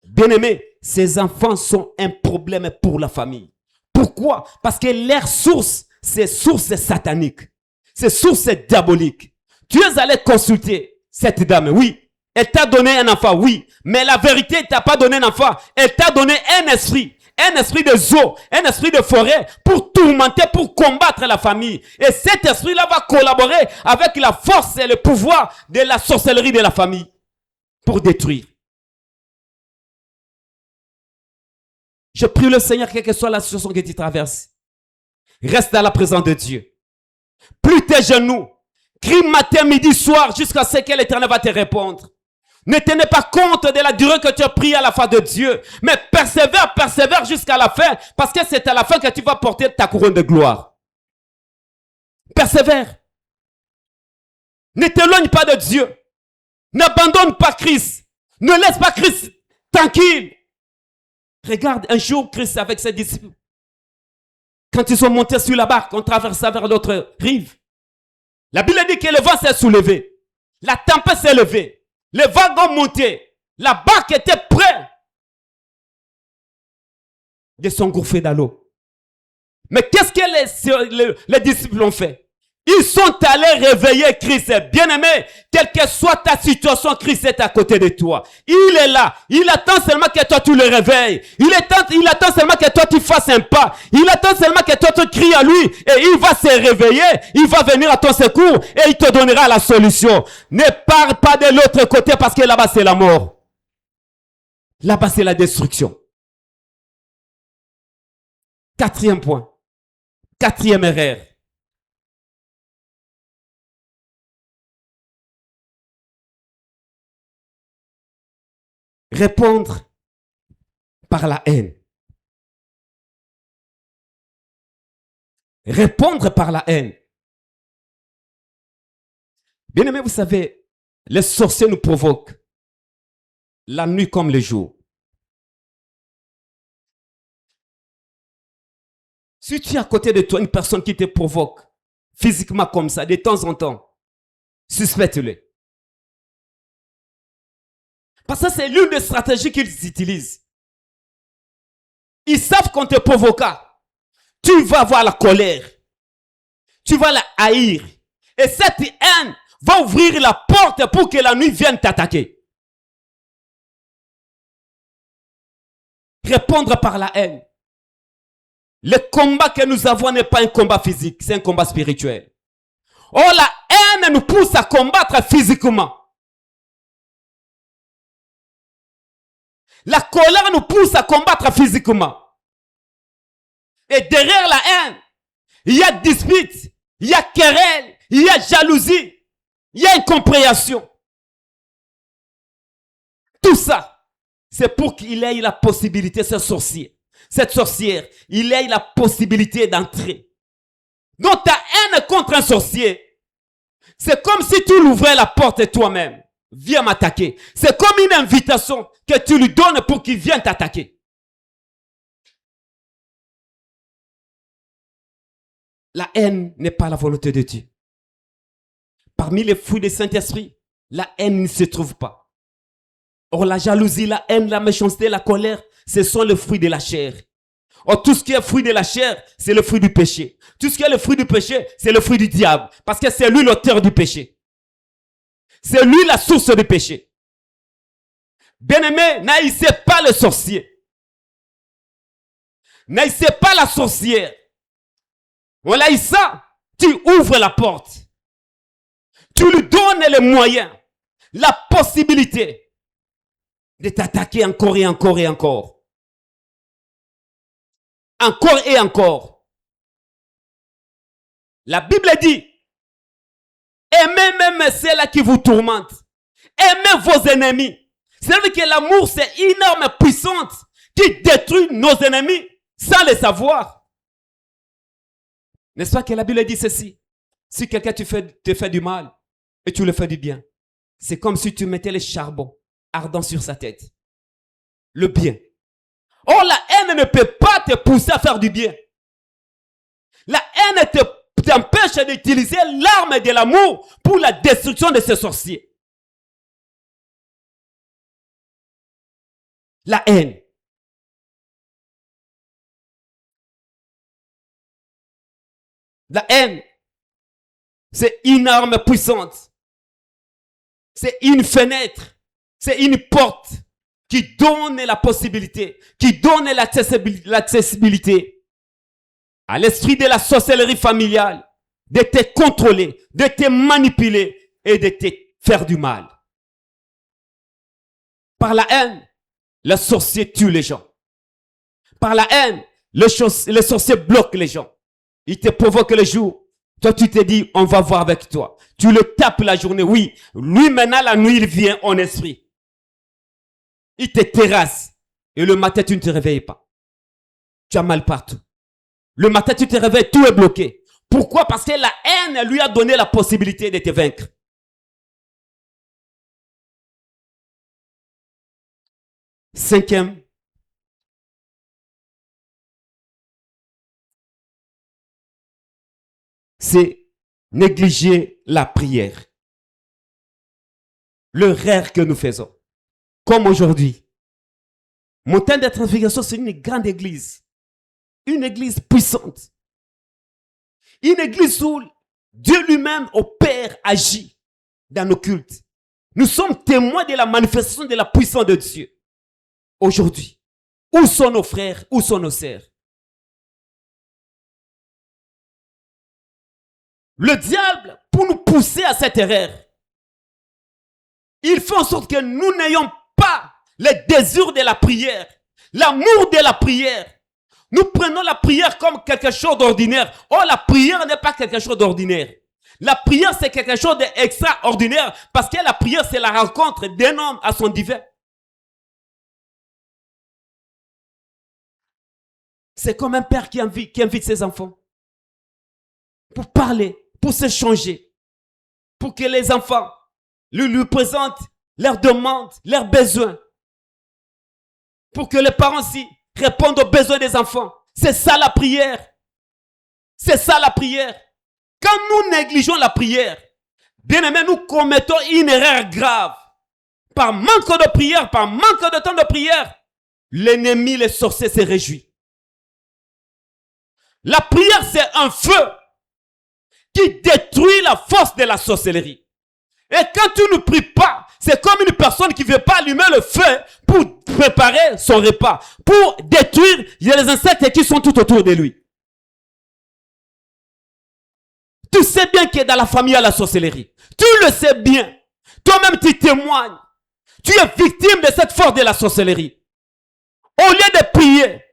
C: Bien-aimés, ces enfants sont un problème pour la famille. Pourquoi? Parce que leur source, c'est source satanique. C'est source diabolique. Tu es allé consulter cette dame, oui. Elle t'a donné un enfant, oui. Mais la vérité, elle t'a pas donné un enfant. Elle t'a donné un esprit de zoo, un esprit de forêt pour tourmenter, pour combattre la famille. Et cet esprit-là va collaborer avec la force et le pouvoir de la sorcellerie de la famille pour détruire. Je prie le Seigneur, quelle que soit la situation que tu traverses, reste à la présence de Dieu. Plie tes genoux, crie matin, midi, soir, jusqu'à ce que l'Éternel va te répondre. Ne tenez pas compte de la durée que tu as pris à la face de Dieu, mais persévère jusqu'à la fin, parce que c'est à la fin que tu vas porter ta couronne de gloire. Persévère. Ne t'éloigne pas de Dieu. N'abandonne pas Christ. Ne laisse pas Christ tranquille. Regarde un jour Christ avec ses disciples. Quand ils sont montés sur la barque, on traversa vers l'autre rive. La Bible dit que le vent s'est soulevé. La tempête s'est levée. Les vagues ont monté. La barque était prête de s'engouffrer dans l'eau. Mais qu'est-ce que les disciples ont fait? Ils sont allés réveiller Christ. Bien-aimé, quelle que soit ta situation, Christ est à côté de toi. Il est là. Il attend seulement que toi tu le réveilles. Il attend seulement que toi tu fasses un pas. Il attend seulement que toi tu cries à lui. Et il va se réveiller. Il va venir à ton secours. Et il te donnera la solution. Ne pars pas de l'autre côté parce que là-bas c'est la mort. Là-bas c'est la destruction. Quatrième point. Quatrième erreur. Répondre par la haine. Répondre par la haine. Bien aimé, vous savez, les sorciers nous provoquent la nuit comme le jour. Si tu as à côté de toi une personne qui te provoque physiquement comme ça, de temps en temps, suspecte-le. Parce que c'est l'une des stratégies qu'ils utilisent. Ils savent qu'on te provoqua. Tu vas avoir la colère. Tu vas la haïr. Et cette haine va ouvrir la porte pour que la nuit vienne t'attaquer. Répondre par la haine. Le combat que nous avons n'est pas un combat physique, c'est un combat spirituel. Or, la haine nous pousse à combattre physiquement. La colère nous pousse à combattre physiquement. Et derrière la haine, il y a dispute, il y a querelle, il y a jalousie, il y a incompréhension. Tout ça, c'est pour qu'il ait la possibilité, ce sorcier, cette sorcière, il ait la possibilité d'entrer. Donc ta haine contre un sorcier, c'est comme si tu l'ouvrais la porte toi-même. Viens m'attaquer. C'est comme une invitation que tu lui donnes pour qu'il vienne t'attaquer. La haine n'est pas la volonté de Dieu. Parmi les fruits du Saint-Esprit, la haine ne se trouve pas. Or, la jalousie, la haine, la méchanceté, la colère, ce sont les fruits de la chair. Or, tout ce qui est fruit de la chair, c'est le fruit du péché. Tout ce qui est le fruit du péché, c'est le fruit du diable. Parce que c'est lui l'auteur du péché. C'est lui la source du péché. Bien-aimé, n'haïssez pas le sorcier. N'haïssez pas la sorcière. En l'haïssant, tu ouvres la porte. Tu lui donnes les moyens, la possibilité de t'attaquer encore et encore et encore. Encore et encore. La Bible dit, aimez même ceux-là qui vous tourmentent. Aimez vos ennemis. C'est-à-dire que l'amour, c'est une arme puissante qui détruit nos ennemis sans le savoir. N'est-ce pas que la Bible dit ceci? Si quelqu'un te fait du mal et tu le fais du bien, c'est comme si tu mettais le charbon ardent sur sa tête. Le bien. Or, la haine ne peut pas te pousser à faire du bien. La haine t'empêche d'utiliser l'arme de l'amour pour la destruction de ce sorcier. La haine. La haine, c'est une arme puissante. C'est une fenêtre. C'est une porte qui donne la possibilité, qui donne l'accessibilité à l'esprit de la sorcellerie familiale de te contrôler, de te manipuler et de te faire du mal. Par la haine, le sorcier tue les gens. Par la haine, le sorcier bloque les gens. Il te provoque le jour. Toi, tu te dis, on va voir avec toi. Tu le tapes la journée. Oui, lui maintenant, la nuit, il vient en esprit. Il te terrasse. Et le matin, tu ne te réveilles pas. Tu as mal partout. Le matin, tu te réveilles, tout est bloqué. Pourquoi? Parce que la haine lui a donné la possibilité de te vaincre. Cinquième, c'est négliger la prière. le rêve que nous faisons. Comme aujourd'hui. Montagne de Transfiguration, c'est une grande église. Une église puissante. Une église où Dieu lui-même, au Père, agit dans nos cultes. Nous sommes témoins de la manifestation de la puissance de Dieu. Aujourd'hui. Où sont nos frères? Où sont nos sœurs? Le diable, pour nous pousser à cette erreur, il fait en sorte que nous n'ayons pas les désirs de la prière, l'amour de la prière. Nous prenons la prière comme quelque chose d'ordinaire. Or, la prière n'est pas quelque chose d'ordinaire. La prière, c'est quelque chose d'extraordinaire parce que la prière, c'est la rencontre d'un homme à son divin. C'est comme un père qui invite ses enfants pour parler, pour s'échanger, pour que les enfants lui présentent leurs demandes, leurs besoins, pour que les parents aussi répondent aux besoins des enfants. C'est ça la prière. C'est ça la prière. Quand nous négligeons la prière, bien aimé, nous commettons une erreur grave. Par manque de prière, par manque de temps de prière, l'ennemi, les sorciers se réjouit. La prière, c'est un feu qui détruit la force de la sorcellerie. Et quand tu ne pries pas, c'est comme une personne qui ne veut pas allumer le feu pour préparer son repas, pour détruire les insectes qui sont tout autour de lui. Tu sais bien que dans la famille, il y a la sorcellerie. Tu le sais bien. Toi-même, tu témoignes. Tu es victime de cette force de la sorcellerie. Au lieu de prier,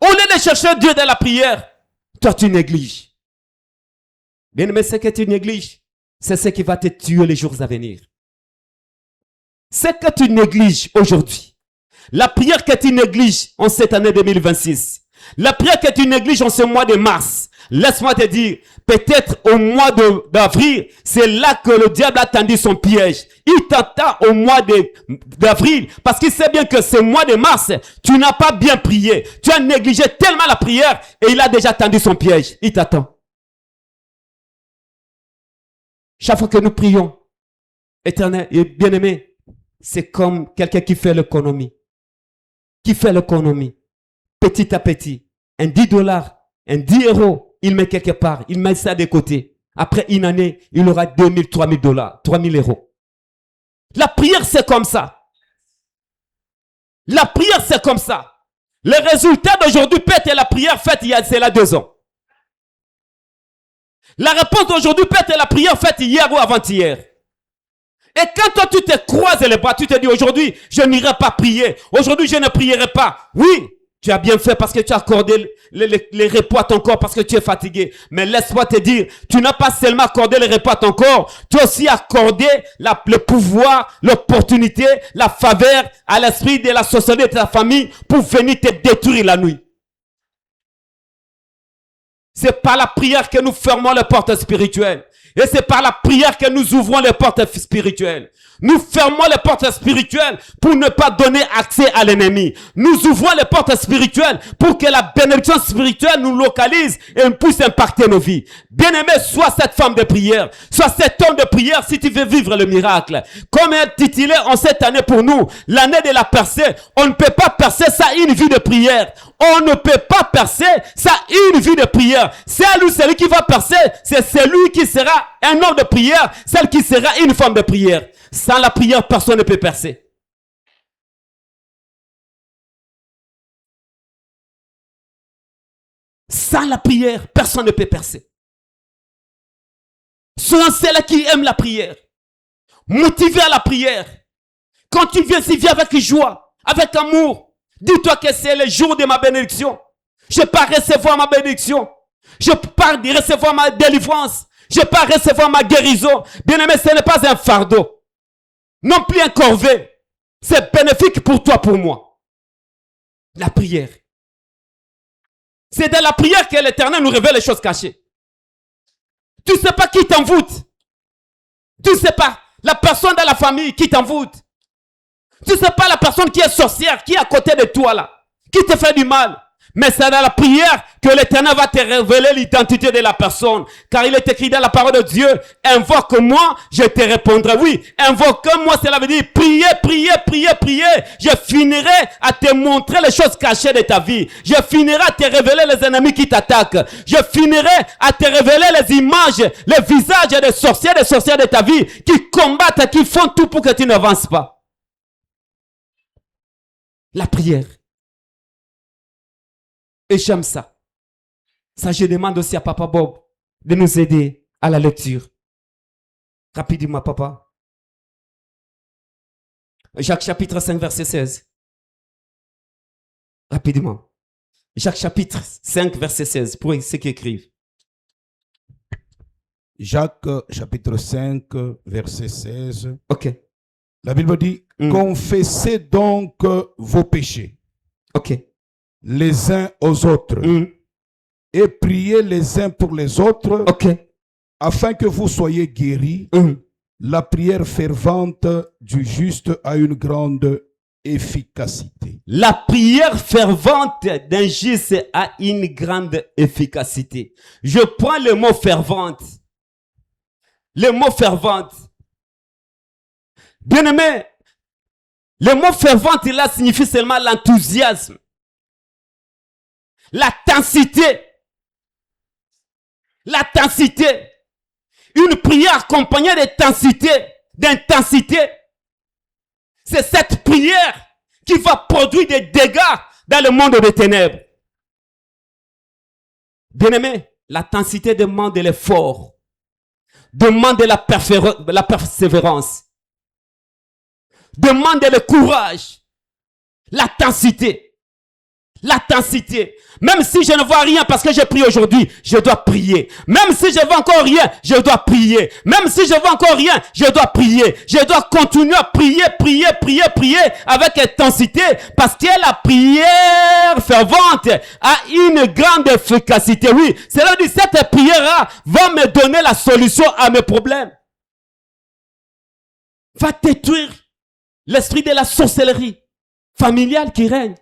C: au lieu de chercher Dieu dans la prière, toi, tu négliges. Bien aimé, ce que tu négliges, c'est ce qui va te tuer les jours à venir. Ce que tu négliges aujourd'hui, la prière que tu négliges en cette année 2026, la prière que tu négliges en ce mois de mars, laisse-moi te dire, peut-être au mois d'avril, c'est là que le diable a tendu son piège. Il t'attend au mois d'avril, parce qu'il sait bien que ce mois de mars, tu n'as pas bien prié. Tu as négligé tellement la prière, et il a déjà tendu son piège. Il t'attend. Chaque fois que nous prions, Éternel et bien-aimé, c'est comme quelqu'un qui fait l'économie. Qui fait l'économie. Petit à petit. Un $10, un 10 euros, il met quelque part. Il met ça de côté. Après une année, il aura $2 000, $3 000, 3 000 euros. La prière, c'est comme ça. La prière, c'est comme ça. Le résultat d'aujourd'hui peut être la prière faite il y a 2 ans. La réponse d'aujourd'hui peut être la prière faite hier ou avant-hier. Et quand toi tu te croises les bras, tu te dis aujourd'hui, je n'irai pas prier. Aujourd'hui, je ne prierai pas. Oui, tu as bien fait parce que tu as accordé les repos à ton corps parce que tu es fatigué. Mais laisse-moi te dire, tu n'as pas seulement accordé les repos à ton corps, tu as aussi accordé le pouvoir, l'opportunité, la faveur à l'esprit de la société de ta famille pour venir te détruire la nuit. C'est par la prière que nous fermons les portes spirituelles. Et c'est par la prière que nous ouvrons les portes spirituelles. Nous fermons les portes spirituelles pour ne pas donner accès à l'ennemi. Nous ouvrons les portes spirituelles pour que la bénédiction spirituelle nous localise et puisse impacter nos vies. Bien-aimé, sois cette femme de prière. Sois cet homme de prière si tu veux vivre le miracle. Comme est titulé en cette année pour nous, l'année de la percée. On ne peut pas percer ça une vie de prière. On ne peut pas percer ça une vie de prière. Celui qui va percer, c'est celui qui sera un homme de prière, celle qui sera une femme de prière. Sans la prière, personne ne peut percer. Sans la prière, personne ne peut percer. Sois celle qui aime la prière. Motivé à la prière. Quand tu viens ici, viens avec joie, avec amour. Dis-toi que c'est le jour de ma bénédiction. Je pars recevoir ma bénédiction. Je pars de recevoir ma délivrance. Je pars recevoir ma guérison. Bien-aimé, ce n'est pas un fardeau. Non plus un corvée. C'est bénéfique pour toi, pour moi. La prière. C'est dans la prière que l'Éternel nous révèle les choses cachées. Tu ne sais pas qui t'envoûte. Tu ne sais pas la personne dans la famille qui t'envoûte. Tu ne sais pas la personne qui est sorcière, qui est à côté de toi là, qui te fait du mal. Mais c'est dans la prière que l'Éternel va te révéler l'identité de la personne. Car il est écrit dans la parole de Dieu, invoque-moi, je te répondrai. Oui, invoque-moi, cela veut dire prier, prier, prier, prier. Je finirai à te montrer les choses cachées de ta vie. Je finirai à te révéler les ennemis qui t'attaquent. Je finirai à te révéler les images, les visages des sorciers de ta vie qui combattent, qui font tout pour que tu n'avances pas. La prière. Et j'aime ça. Ça, je demande aussi à Papa Bob de nous aider à la lecture. Rapidement, Papa. Jacques chapitre 5, verset 16. Rapidement. Jacques chapitre 5, verset 16, pour ceux qui écrivent.
D: Jacques chapitre 5, verset 16.
C: Ok.
D: La Bible dit, confessez donc vos péchés.
C: Ok.
D: Les uns aux autres. Et priez les uns pour les autres.
C: Ok.
D: Afin que vous soyez guéris. La prière fervente du juste a une grande efficacité.
C: La prière fervente d'un juste a une grande efficacité. Je prends le mot fervente. Le mot fervente. Bien aimé, le mot fervente là signifie seulement l'enthousiasme. L'intensité. L'intensité. Une prière accompagnée d'intensité. C'est cette prière qui va produire des dégâts dans le monde des ténèbres. Bien-aimé, l'intensité demande de l'effort. Demande de la persévérance. Demande le courage. L'intensité. L'intensité. Même si je ne vois rien parce que j'ai prié aujourd'hui, je dois prier. Même si je ne vois encore rien, je dois prier. Même si je ne vois encore rien, je dois prier. Je dois continuer à prier, prier, prier, prier avec intensité parce que la prière fervente a une grande efficacité. Oui, cela dit, cette prière va me donner la solution à mes problèmes. Va détruire l'esprit de la sorcellerie familiale qui règne.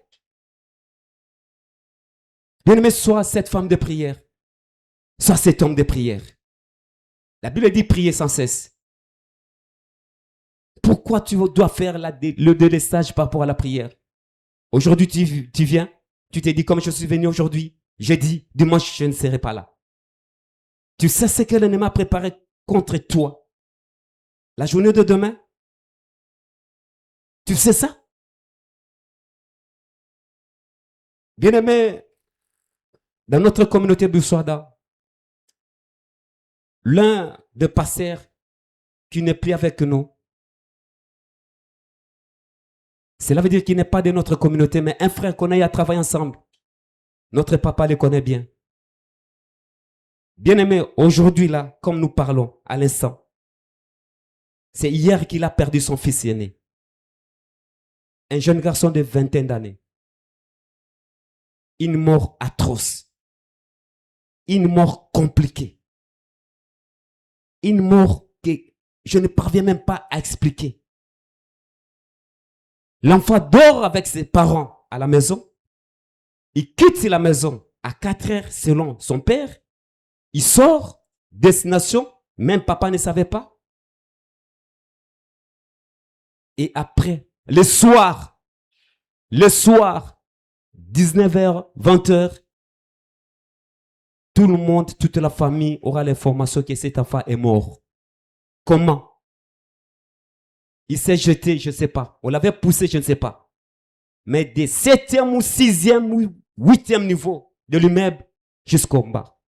C: Bien-aimé, sois cette femme de prière. Sois cet homme de prière. La Bible dit prier sans cesse. Pourquoi tu dois faire le délestage par rapport à la prière? Aujourd'hui, tu viens, tu te dis comme je suis venu aujourd'hui. J'ai dit, dimanche, je ne serai pas là. Tu sais ce que l'ennemi a préparé contre toi. La journée de demain. Tu sais ça? Bien-aimé, dans notre communauté de Souada, l'un des pasteurs qui n'est plus avec nous, cela veut dire qu'il n'est pas de notre communauté, mais un frère qu'on a eu à travailler ensemble. Notre papa le connaît bien. Bien-aimé, aujourd'hui là, comme nous parlons à l'instant, c'est hier qu'il a perdu son fils aîné. Un jeune garçon de 20 d'années. Une mort atroce. Une mort compliquée. Une mort que je ne parviens même pas à expliquer. L'enfant dort avec ses parents à la maison. Il quitte la maison à 4 heures selon son père. Il sort, destination, même papa ne savait pas. Et après, le soir, 19h, 20h, tout le monde, toute la famille aura l'information que cet enfant est mort. Comment? Il s'est jeté, je ne sais pas. On l'avait poussé, je ne sais pas. Mais des 7e ou 6e ou 8e niveau de l'immeuble jusqu'au bas.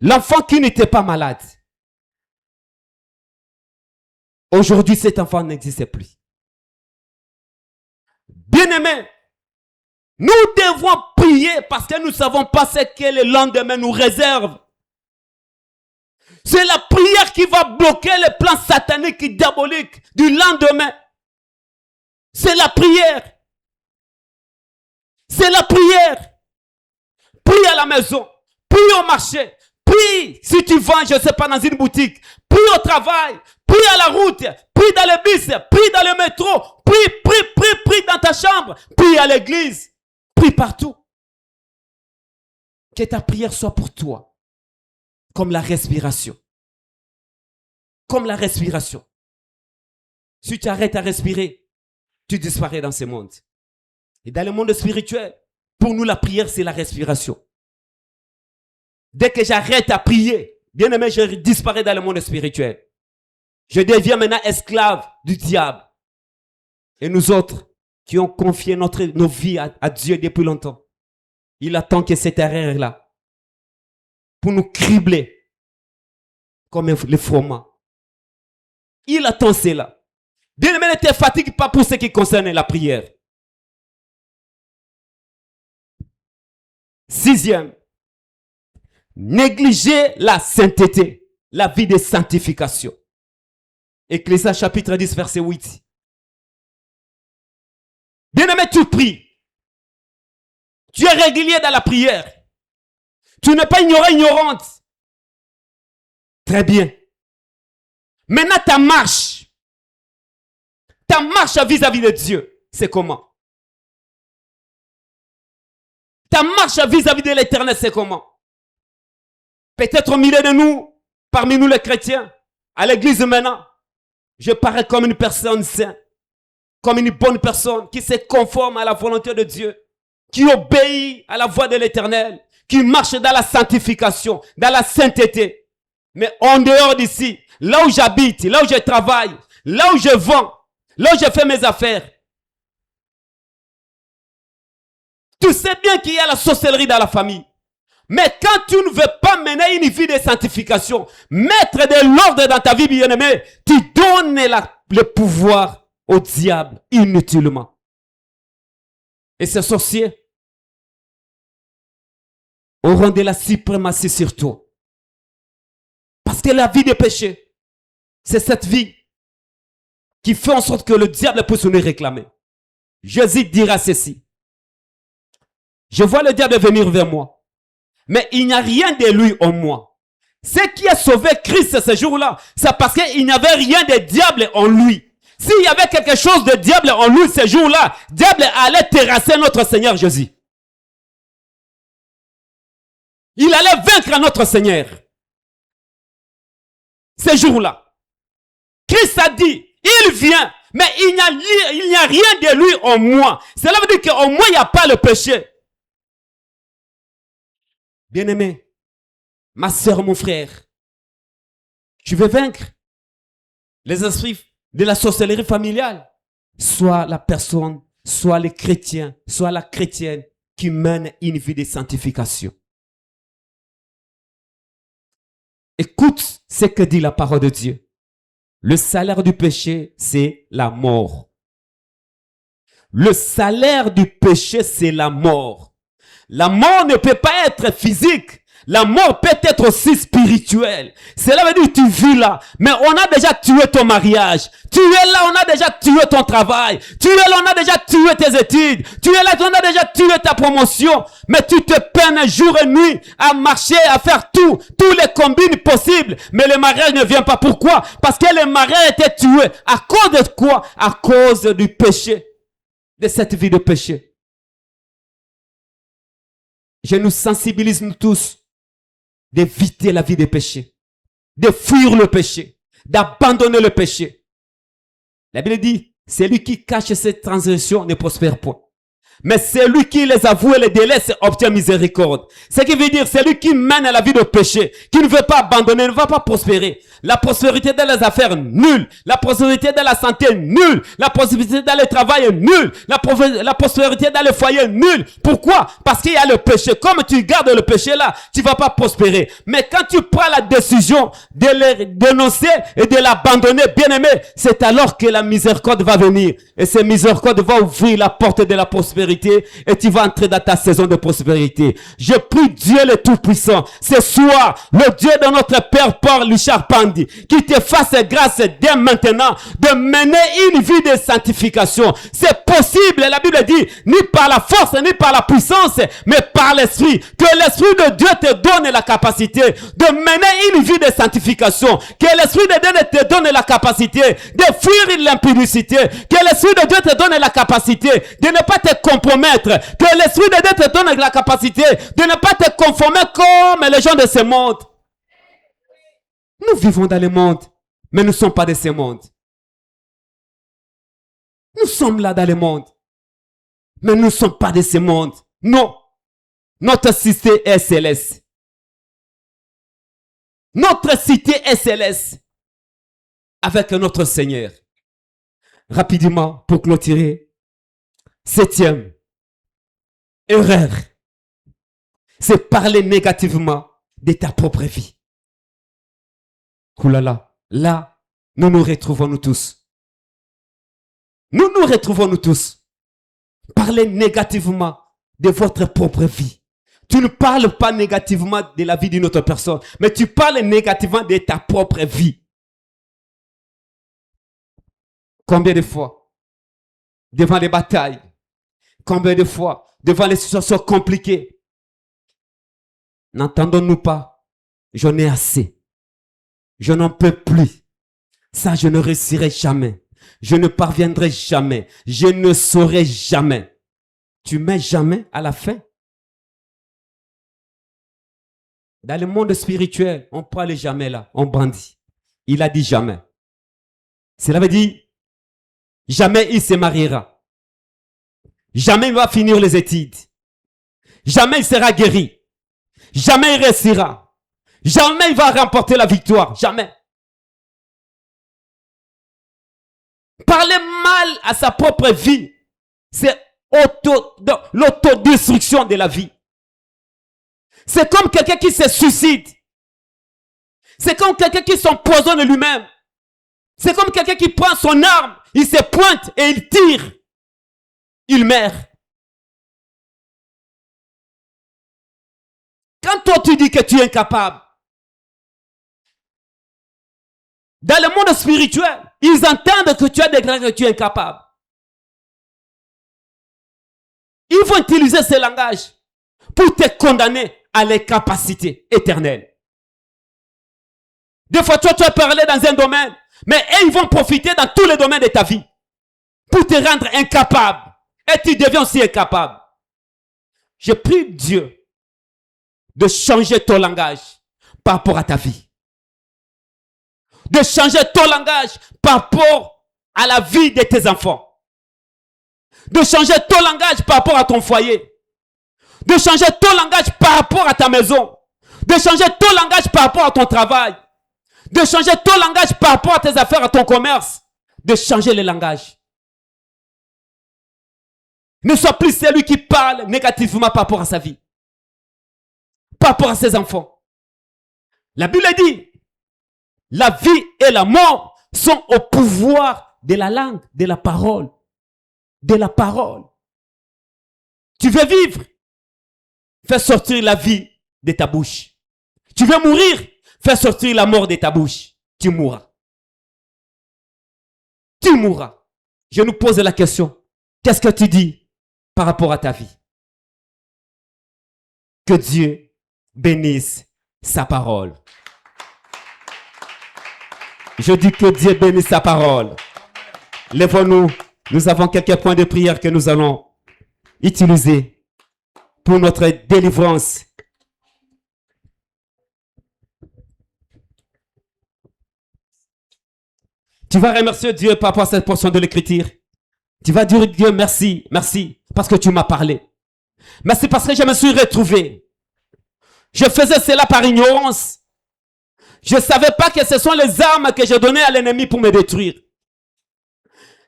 C: L'enfant qui n'était pas malade. Aujourd'hui, cet enfant n'existait plus. Bien-aimés, nous devons prier parce que nous ne savons pas ce que le lendemain nous réserve. C'est la prière qui va bloquer les plans sataniques et diaboliques du lendemain. C'est la prière. C'est la prière. Prie à la maison. Prie au marché. Prie si tu vends, je ne sais pas, dans une boutique. Prie au travail. Prie à la route. Prie dans le bus. Prie dans le métro. Prie dans ta chambre. Prie à l'église. Prie partout. Que ta prière soit pour toi. Comme la respiration. Comme la respiration. Si tu arrêtes à respirer, tu disparais dans ce monde. Et dans le monde spirituel, pour nous, la prière, c'est la respiration. Dès que j'arrête à prier, bien aimé, je disparais dans le monde spirituel. Je deviens maintenant esclave du diable. Et nous autres, qui ont confié nos vies à Dieu depuis longtemps, il attend que cette erreur-là, pour nous cribler, comme les froment. Il attend cela. Bien aimé, ne te fatigue pas pour ce qui concerne la prière. 6e, négliger la sainteté, la vie de sanctification. Ecclésiaste chapitre 10, verset 8. Bien-aimé, tu pries. Tu es régulier dans la prière. Tu n'es pas ignorante. Très bien. Maintenant, ta marche vis-à-vis de Dieu, c'est comment? Ta marche vis-à-vis de l'Éternel, c'est comment? Peut-être au milieu de nous, parmi nous les chrétiens, à l'église maintenant, je parais comme une personne sainte, comme une bonne personne qui se conforme à la volonté de Dieu, qui obéit à la voix de l'Éternel, qui marche dans la sanctification, dans la sainteté. Mais en dehors d'ici, là où j'habite, là où je travaille, là où je vends, là où je fais mes affaires, tu sais bien qu'il y a la sorcellerie dans la famille. Mais quand tu ne veux pas mener une vie de sanctification, mettre de l'ordre dans ta vie bien-aimée, tu donnes le pouvoir au diable inutilement. Et ces sorciers auront de la suprématie sur toi. Parce que la vie de péché, c'est cette vie qui fait en sorte que le diable puisse nous réclamer. Jésus dira ceci. Je vois le diable venir vers moi, mais il n'y a rien de lui en moi. Ce qui a sauvé Christ ce jour-là, c'est parce qu'il n'y avait rien de diable en lui. S'il y avait quelque chose de diable en lui ce jour-là, diable allait terrasser notre Seigneur Jésus. Il allait vaincre notre Seigneur. Ce jour-là. Christ a dit, il vient, mais il n'y a rien de lui en moi. Cela veut dire qu'en moi, il n'y a pas le péché. Bien-aimé, ma soeur, mon frère, tu veux vaincre les esprits de la sorcellerie familiale? Soit la personne, soit les chrétiens, soit la chrétienne qui mène une vie de sanctification. Écoute ce que dit la parole de Dieu. Le salaire du péché, c'est la mort. Le salaire du péché, c'est la mort. La mort ne peut pas être physique. La mort peut être aussi spirituelle. Cela veut dire que tu vis là, mais on a déjà tué ton mariage. Tu es là, on a déjà tué ton travail. Tu es là, on a déjà tué tes études. Tu es là, on a déjà tué ta promotion. Mais tu te peines jour et nuit à marcher, à faire tous les combines possibles. Mais le mariage ne vient pas. Pourquoi? Parce que le mariage était tué. À cause de quoi? À cause du péché. De cette vie de péché. Je nous sensibilise nous tous d'éviter la vie de péché, de fuir le péché, d'abandonner le péché. La Bible dit, celui qui cache ses transgressions ne prospère point. Mais celui qui les avoue et les délaisse obtient miséricorde. Ce qui veut dire, celui qui mène à la vie de péché, qui ne veut pas abandonner, ne va pas prospérer. La prospérité dans les affaires, nulle. La prospérité dans la santé, nulle. La prospérité dans le travail, nulle. La prospérité dans le foyer, nulle. Pourquoi? Parce qu'il y a le péché. Comme tu gardes le péché là, tu ne vas pas prospérer. Mais quand tu prends la décision de le dénoncer et de l'abandonner, bien aimé, c'est alors que la miséricorde va venir. Et cette miséricorde va ouvrir la porte de la prospérité. Et tu vas entrer dans ta saison de prospérité. Je prie Dieu le Tout-Puissant, ce soir, le Dieu de notre Père Paul Richard Pandi, qui te fasse grâce dès maintenant de mener une vie de sanctification. C'est possible, la Bible dit, ni par la force, ni par la puissance, mais par l'Esprit. Que l'Esprit de Dieu te donne la capacité de mener une vie de sanctification. Que l'Esprit de Dieu te donne la capacité de fuir l'impudicité. Que l'Esprit de Dieu te donne la capacité de ne pas te compromettre. Que l'Esprit de Dieu te donne la capacité de ne pas te conformer comme les gens de ce monde. Nous vivons dans le monde, mais nous ne sommes pas de ce monde. Nous sommes là dans le monde, mais nous ne sommes pas de ce monde. Non. Notre cité est céleste. Notre cité est céleste avec notre Seigneur. Rapidement, pour clôturer, 7e erreur, c'est parler négativement de ta propre vie. Oulala, là, nous nous retrouvons nous tous. Nous nous retrouvons nous tous. Parlez négativement de votre propre vie. Tu ne parles pas négativement de la vie d'une autre personne, mais tu parles négativement de ta propre vie. Combien de fois, devant les batailles, combien de fois, devant les situations compliquées, n'entendons-nous pas, j'en ai assez, je n'en peux plus, ça je ne réussirai jamais, je ne parviendrai jamais, je ne saurai jamais. Tu mets jamais à la fin. Dans le monde spirituel, on parle jamais là, on brandit. Il a dit jamais. Cela veut dire, jamais il se mariera. Jamais il va finir les études. Jamais il sera guéri. Jamais il réussira. Jamais il va remporter la victoire. Jamais. Parler mal à sa propre vie, c'est l'autodestruction de la vie. C'est comme quelqu'un qui se suicide. C'est comme quelqu'un qui s'empoisonne lui-même. C'est comme quelqu'un qui prend son arme, il se pointe et il tire. Il meurt. Quand toi tu dis que tu es incapable, dans le monde spirituel, ils entendent que tu as déclaré que tu es incapable. Ils vont utiliser ce langage pour te condamner à l'incapacité éternelle. Des fois, toi, tu as parlé dans un domaine, mais eux, ils vont profiter dans tous les domaines de ta vie pour te rendre incapable. Et tu deviens aussi incapable. Je prie Dieu de changer ton langage par rapport à ta vie. De changer ton langage par rapport à la vie de tes enfants. De changer ton langage par rapport à ton foyer. De changer ton langage par rapport à ta maison. De changer ton langage par rapport à ton travail. De changer ton langage par rapport à tes affaires, à ton commerce. De changer le langage. Ne sois plus celui qui parle négativement par rapport à sa vie. Par rapport à ses enfants. La Bible dit, la vie et la mort sont au pouvoir de la langue, de la parole. De la parole. Tu veux vivre? Fais sortir la vie de ta bouche. Tu veux mourir? Fais sortir la mort de ta bouche. Tu mourras. Tu mourras. Je nous pose la question. Qu'est-ce que tu dis par rapport à ta vie? Que Dieu bénisse sa parole. Je dis que Dieu bénisse sa parole. Lèvons-nous. Nous avons quelques points de prière que nous allons utiliser pour notre délivrance. Tu vas remercier Dieu par rapport à cette portion de l'écriture. Tu vas dire Dieu merci, merci, parce que tu m'as parlé. Merci parce que je me suis retrouvé. Je faisais cela par ignorance. Je ne savais pas que ce sont les armes que je donnais à l'ennemi pour me détruire.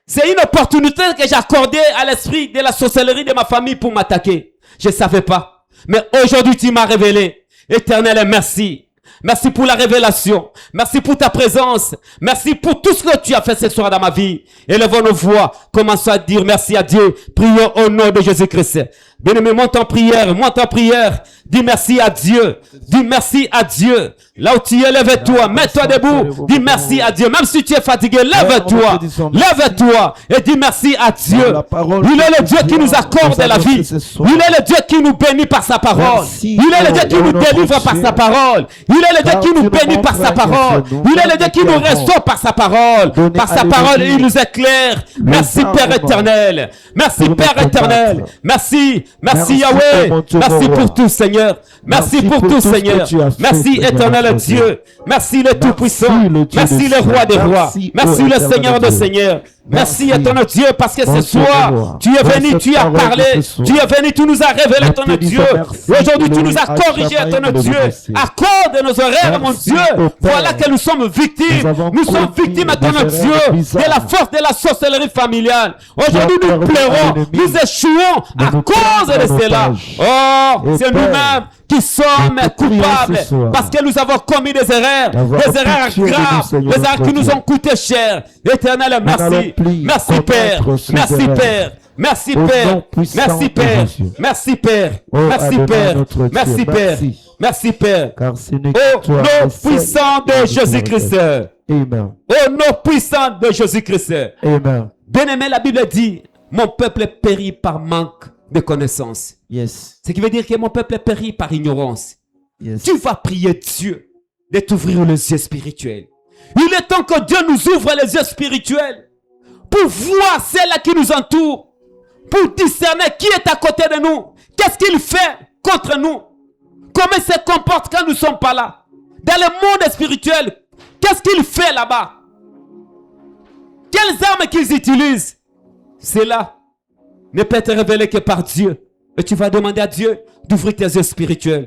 C: C'est une opportunité que j'ai accordée à l'esprit de la sorcellerie de ma famille pour m'attaquer. Je ne savais pas. Mais aujourd'hui, tu m'as révélé. Éternel, merci. Merci pour la révélation. Merci pour ta présence. Merci pour tout ce que tu as fait ce soir dans ma vie. Élevons nos voix. Commençons à dire merci à Dieu. Prions au nom de Jésus-Christ. Bien-aimé, monte en prière. Dis merci à Dieu. Dis merci à Dieu. Là où tu es, lève-toi. Mets-toi debout. Dis merci à Dieu. Même si tu es fatigué, lève-toi. Lève-toi et dis merci à Dieu. Il est le Dieu qui nous accorde la vie. Il est le Dieu qui nous bénit par sa parole. Il est le Dieu qui nous délivre par sa parole. Il est le Dieu qui nous bénit par sa parole. Il est le Dieu qui nous restaure par sa parole. Par sa parole, il nous éclaire. Merci Père éternel. Merci Père éternel. Merci. Merci Yahweh. Merci pour tout Seigneur. Merci pour tout Seigneur. Merci éternel Dieu. Merci le Tout-Puissant. Merci le Roi des Rois. Merci le Seigneur des Seigneurs. Merci éternel Dieu parce que ce soir, tu es venu, tu as parlé, tu es venu, tu nous as révélé éternel Dieu. Aujourd'hui, tu nous as corrigé éternel Dieu. Accorde nos horaires, mon Dieu. Voilà que nous sommes victimes. Nous sommes victimes éternel Dieu de la force de la sorcellerie familiale. Aujourd'hui, nous pleurons, nous échouons à cause de cela. Oh, c'est nous-mêmes qui sommes coupables parce que nous avons commis des erreurs graves, des erreurs qui nous ont coûté cher. Éternel, merci. Merci Père. Merci Père. Merci Père. Merci Père. Merci Père. Merci Père. Merci Père. Merci Père. Au nom puissant de Jésus-Christ.
B: Amen.
C: Au nom puissant de Jésus-Christ.
B: Amen.
C: Bien-aimé, la Bible dit, mon peuple périt par manque de connaissance.
B: Yes.
C: Ce qui veut dire que mon peuple périt par ignorance.
B: Yes.
C: Tu vas prier Dieu de t'ouvrir les yeux spirituels. Il est temps que Dieu nous ouvre les yeux spirituels pour voir celles qui nous entourent, pour discerner qui est à côté de nous, qu'est-ce qu'il fait contre nous, comment il se comporte quand nous ne sommes pas là. Dans le monde spirituel, qu'est-ce qu'il fait là-bas? Quelles armes qu'ils utilisent? Cela ne peut être révélé que par Dieu. Et tu vas demander à Dieu d'ouvrir tes yeux spirituels.